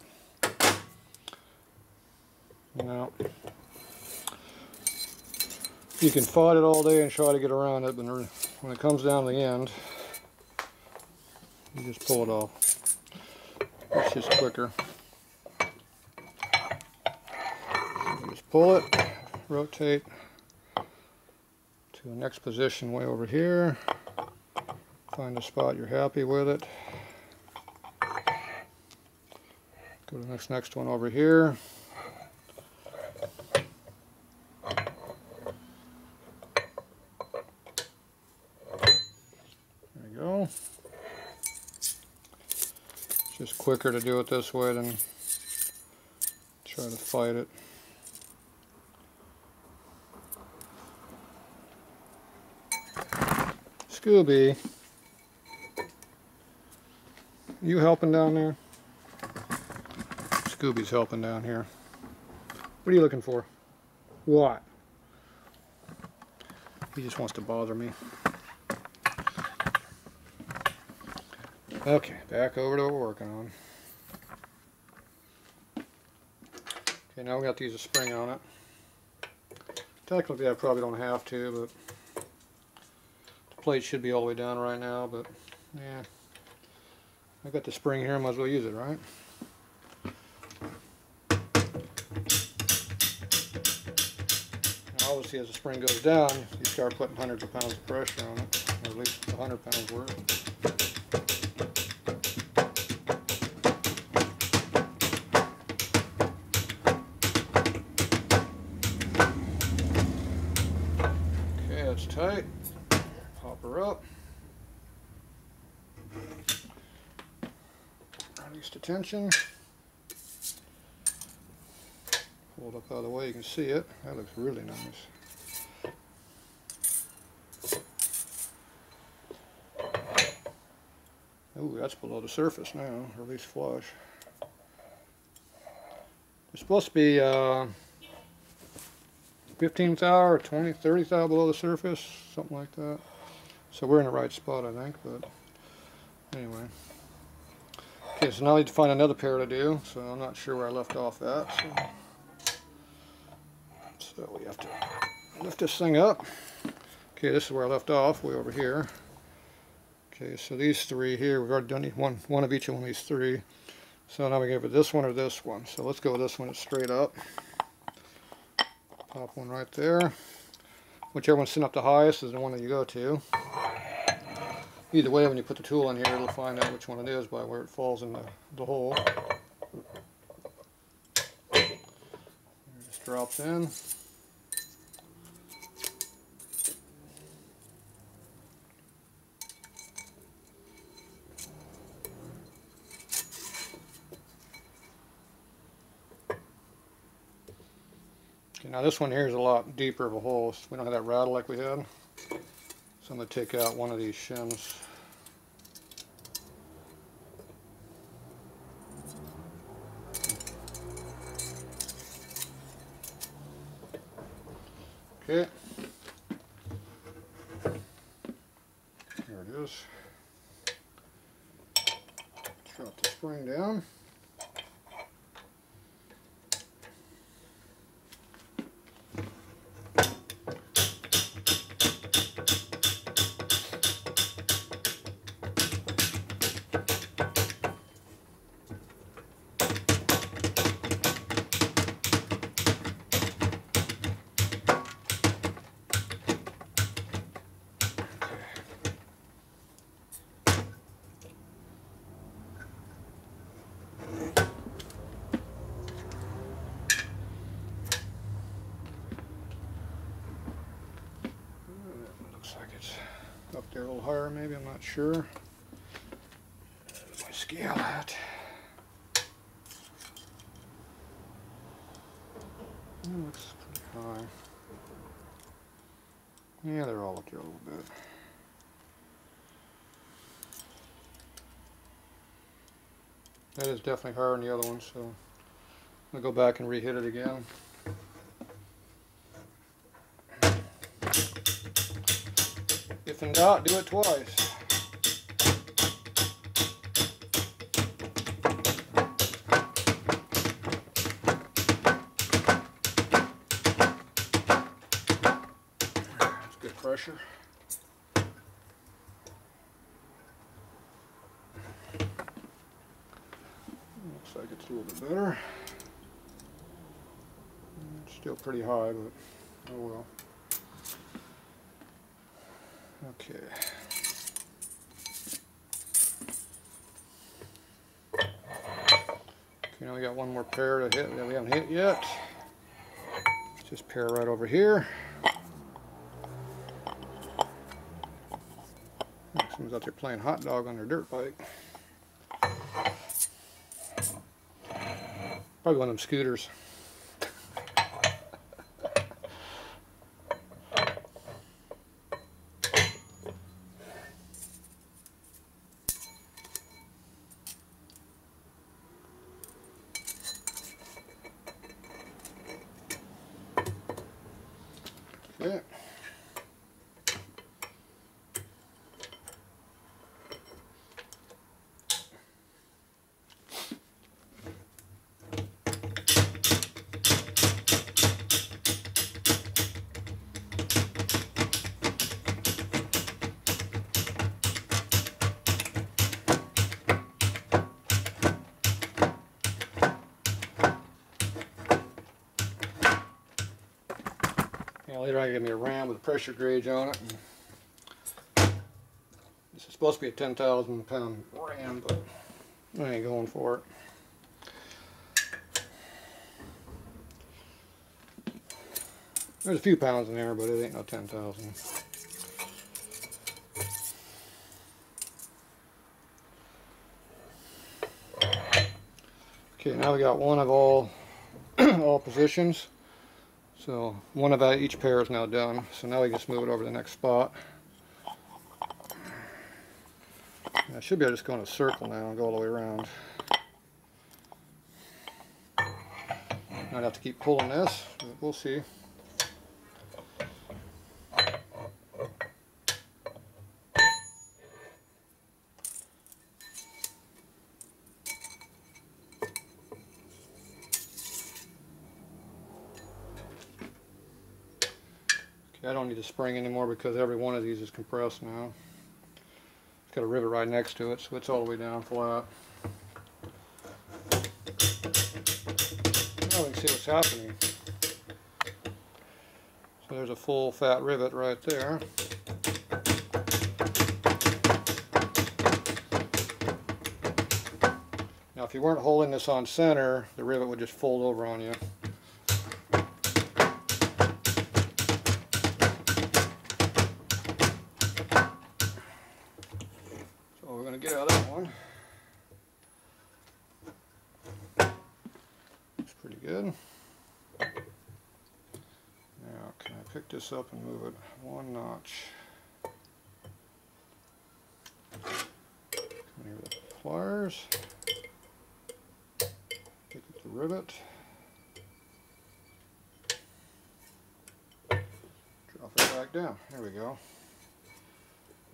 No. You can fight it all day and try to get around it, but when it comes down to the end, you just pull it off. It's just quicker. You just pull it, rotate to the next position way over here. Find a spot you're happy with it. Go to the next one over here. There you go. It's just quicker to do it this way than try to fight it. Scooby, you helping down there? Scooby's helping down here. What are you looking for? What? He just wants to bother me. Okay, back over to what we're working on. Okay, now we got to use a spring on it. Technically I probably don't have to, but the plate should be all the way down right now, but yeah. I got the spring here, I might as well use it, right? Now obviously as the spring goes down, you start putting hundreds of pounds of pressure on it, or at least 100 pounds worth. Okay, that's tight. Pop her up. Release the tension. Pull it up out of the way, you can see it. That looks really nice. Ooh, that's below the surface now, or at least flush. It's supposed to be 15 thou or 20, 30 thou below the surface, something like that. So we're in the right spot, I think, but anyway. Okay, so now I need to find another pair to do, so I'm not sure where I left off at. So we have to lift this thing up. Okay, this is where I left off, way over here. Okay, so these three here, we've already done one of each of these three. So now we go for this one or this one. So let's go with this one, it's straight up. Pop one right there. Whichever one's sitting up the highest is the one that you go to. Either way, when you put the tool in here, it'll find out which one it is by where it falls in the hole. It just drops in. Okay, now this one here is a lot deeper of a hole. So we don't have that rattle like we had. So I'm going to take out one of these shims. Okay. There it is. Drop the spring down. here a little higher maybe, I'm not sure. There's my scale at. That looks pretty high. Yeah, they're all up there a little bit. That is definitely higher than the other one, so I'll go back and re-hit it again. If in doubt, do it twice. That's good pressure. Looks like it's a little bit better. It's still pretty high, but oh well. Okay. Okay, now we got one more pair to hit that we haven't hit yet. It's this pair right over here. Someone's out there playing hot dog on their dirt bike. Probably one of them scooters. Okay. Yeah, later I get me a ram with a pressure gauge on it. This is supposed to be a 10,000 pound ram, but I ain't going for it. There's a few pounds in there, but it ain't no 10,000. Okay, now we got one of all all positions. So one of each pair is now done. So now we just move it over to the next spot. I should be able to just go in a circle now and go all the way around. I'd have to keep pulling this, but we'll see. I don't need a spring anymore because every one of these is compressed now. It's got a rivet right next to it, so it's all the way down flat. Now we can see what's happening. So there's a full fat rivet right there. Now if you weren't holding this on center, the rivet would just fold over on you. Get out of that one. It's pretty good. Now, can I pick this up and move it one notch? Come here with the pliers. Pick up the rivet. Drop it back down. There we go.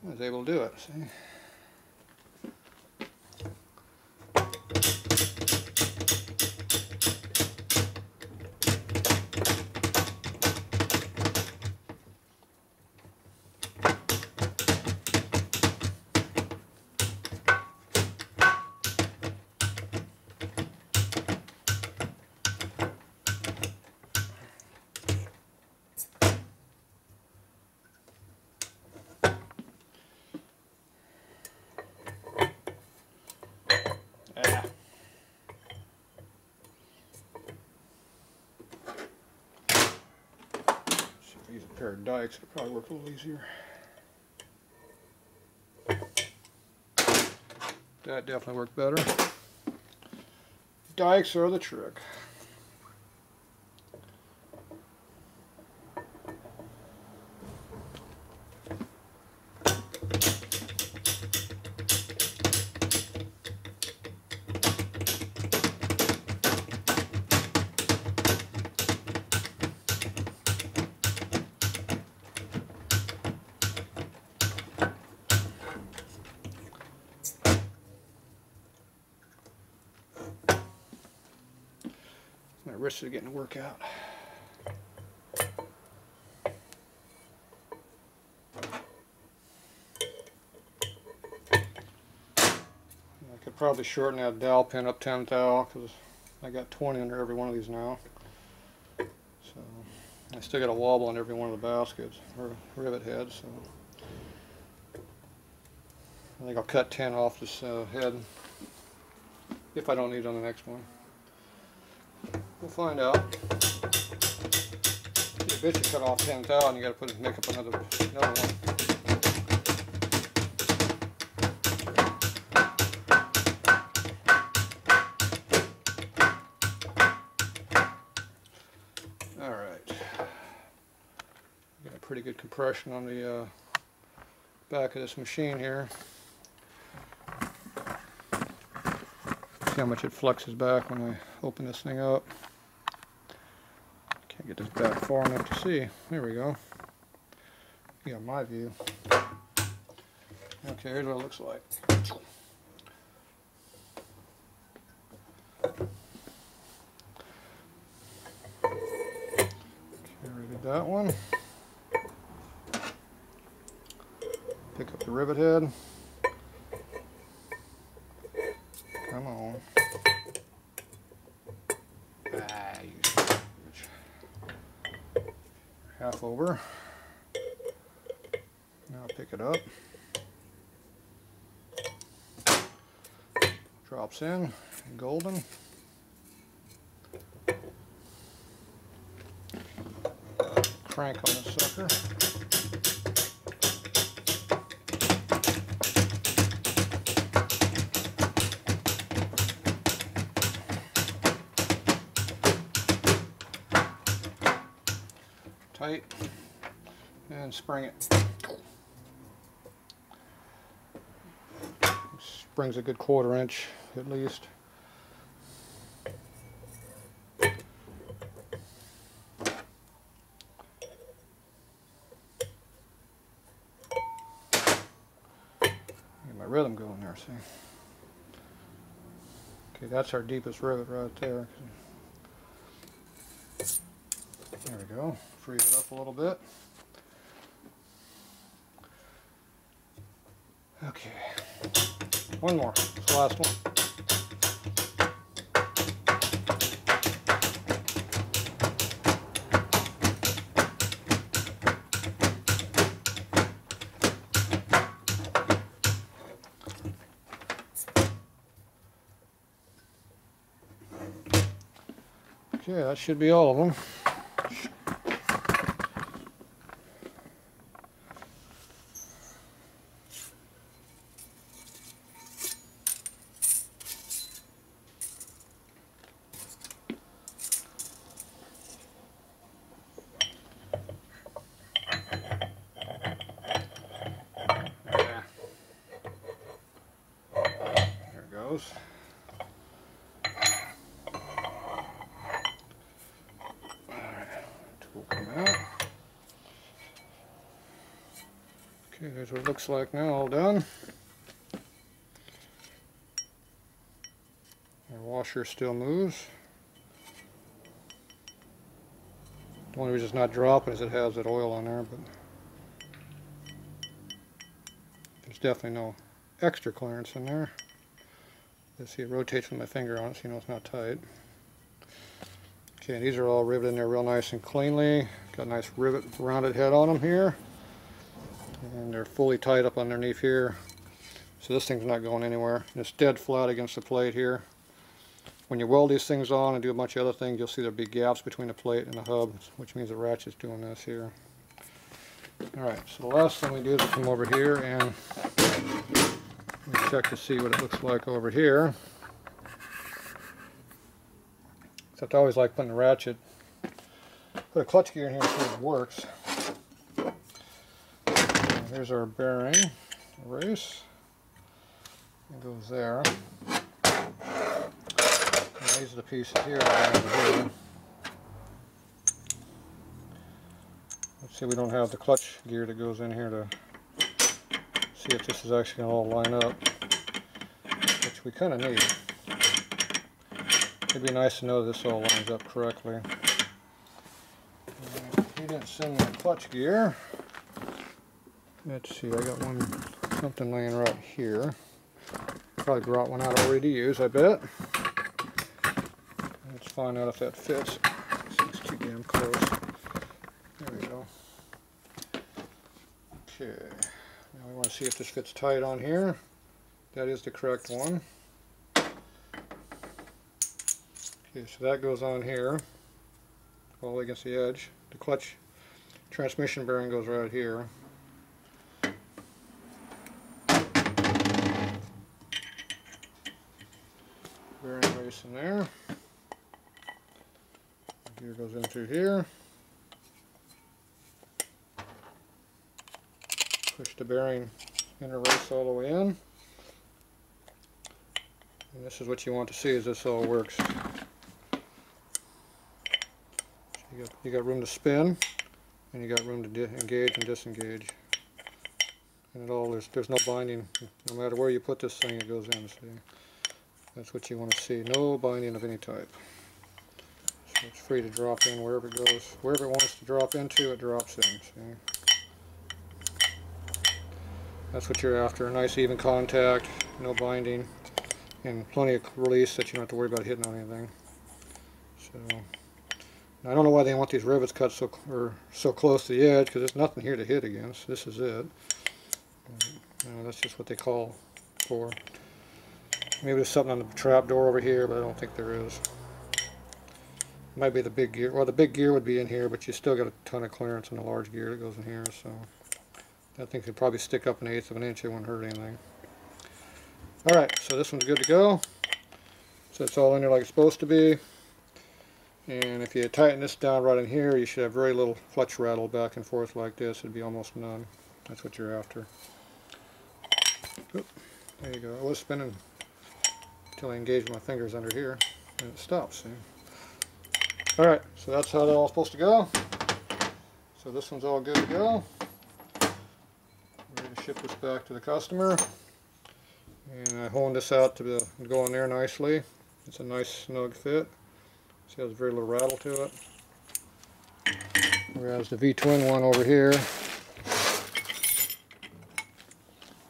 I was able to do it, see? Use a pair of dikes, it'll probably work a little easier. That definitely worked better. Dikes are the trick. My wrists are getting to work out. I could probably shorten that dowel pin up 10 thou because I got 20 under every one of these now. So I still got a wobble on every one of the baskets or rivet heads. So I think I'll cut 10 off this head if I don't need it on the next one. We'll find out. You bet you cut off 10 thou and you got to make up another one. All right. Got a pretty good compression on the back of this machine here. See how much it flexes back when I open this thing up. Can't get this back far enough to see. There we go. You got my view. Okay, here's what it looks like. Okay, rivet that one. Pick up the rivet head. Come on. Half over. Now pick it up. Drops in, golden. Crank on this sucker. Tight and spring it. Spring's a good 1/4 inch at least. Get my rhythm going there, see? Okay, that's our deepest rivet right there. There we go. Freeze it up a little bit. Okay. One more. It's the last one. Okay, that should be all of them. Okay, here's what it looks like now, all done. Our washer still moves. The only reason it's not dropping is it has that oil on there, but there's definitely no extra clearance in there. You see it rotates with my finger on it, so you know it's not tight. Okay, these are all riveted in there real nice and cleanly. Got a nice rivet rounded head on them here. And they're fully tied up underneath here. So this thing's not going anywhere. And it's dead flat against the plate here. When you weld these things on and do a bunch of other things, you'll see there'll be gaps between the plate and the hub, which means the ratchet's doing this here. Alright, so the last thing we do is we come over here and Let me check to see what it looks like over here. Except I always like putting a ratchet. Put a clutch gear in here so it works. And here's our bearing race. It goes there. And these are the pieces here that I have here. Let's see, we don't have the clutch gear that goes in here to see if this is actually going to all line up, which we kind of need. It'd be nice to know this all lines up correctly. He didn't send me a clutch gear. Let's see, I got something laying right here. Probably brought one out already to use, I bet. Let's find out if that fits. It's too damn close. There we go. Okay, now we want to see if this fits tight on here. That is the correct one. Okay, so that goes on here, all the way against the edge. The clutch transmission bearing goes right here. Bearing race in there. The gear goes in through here. Push the bearing inner race all the way in. And this is what you want to see as this all works. You got room to spin, and you got room to engage and disengage. And it all there's no binding. No matter where you put this thing, it goes in. See, that's what you want to see. No binding of any type. So it's free to drop in wherever it goes. Wherever it wants to drop into, it drops in. See, that's what you're after. Nice even contact, no binding, and plenty of release that you don't have to worry about hitting on anything. So. I don't know why they want these rivets cut so close to the edge, because there's nothing here to hit against. This is it. That's just what they call for. Maybe there's something on the trap door over here, but I don't think there is. Might be the big gear. Well, the big gear would be in here, but you still got a ton of clearance on the large gear that goes in here. So that thing could probably stick up 1/8 of an inch. It wouldn't hurt anything. All right, so this one's good to go. So it's all in there like it's supposed to be. And if you tighten this down right in here, you should have very little clutch rattle back and forth like this. It'd be almost none. That's what you're after. Oop, there you go. I was spinning until I engaged my fingers under here, and it stops. See? Alright, so that's how they're all supposed to go. So this one's all good to go. We're going to ship this back to the customer. And I honed this out to go in there nicely. It's a nice snug fit. See, there's very little rattle to it. Whereas the V-twin one over here,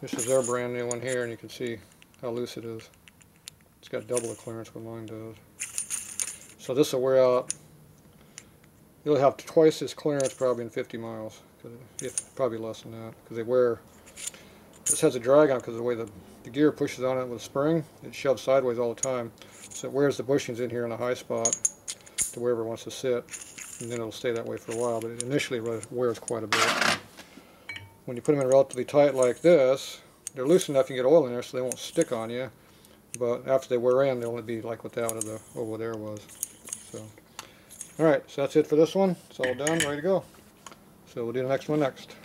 this is their brand new one here, and you can see how loose it is. It's got double the clearance what mine does. So this will wear out. You'll have twice this clearance probably in 50 miles. Probably less than that, because they wear. This has a drag on because of the way the gear pushes on it with a spring. It shoves sideways all the time. So it wears the bushings in here in a high spot to wherever it wants to sit, and then it'll stay that way for a while, but it initially wears quite a bit. When you put them in relatively tight like this, they're loose enough you can get oil in there so they won't stick on you, but after they wear in, they'll only be like what that over there was. So, alright, so that's it for this one. It's all done, ready to go. So we'll do the next one next.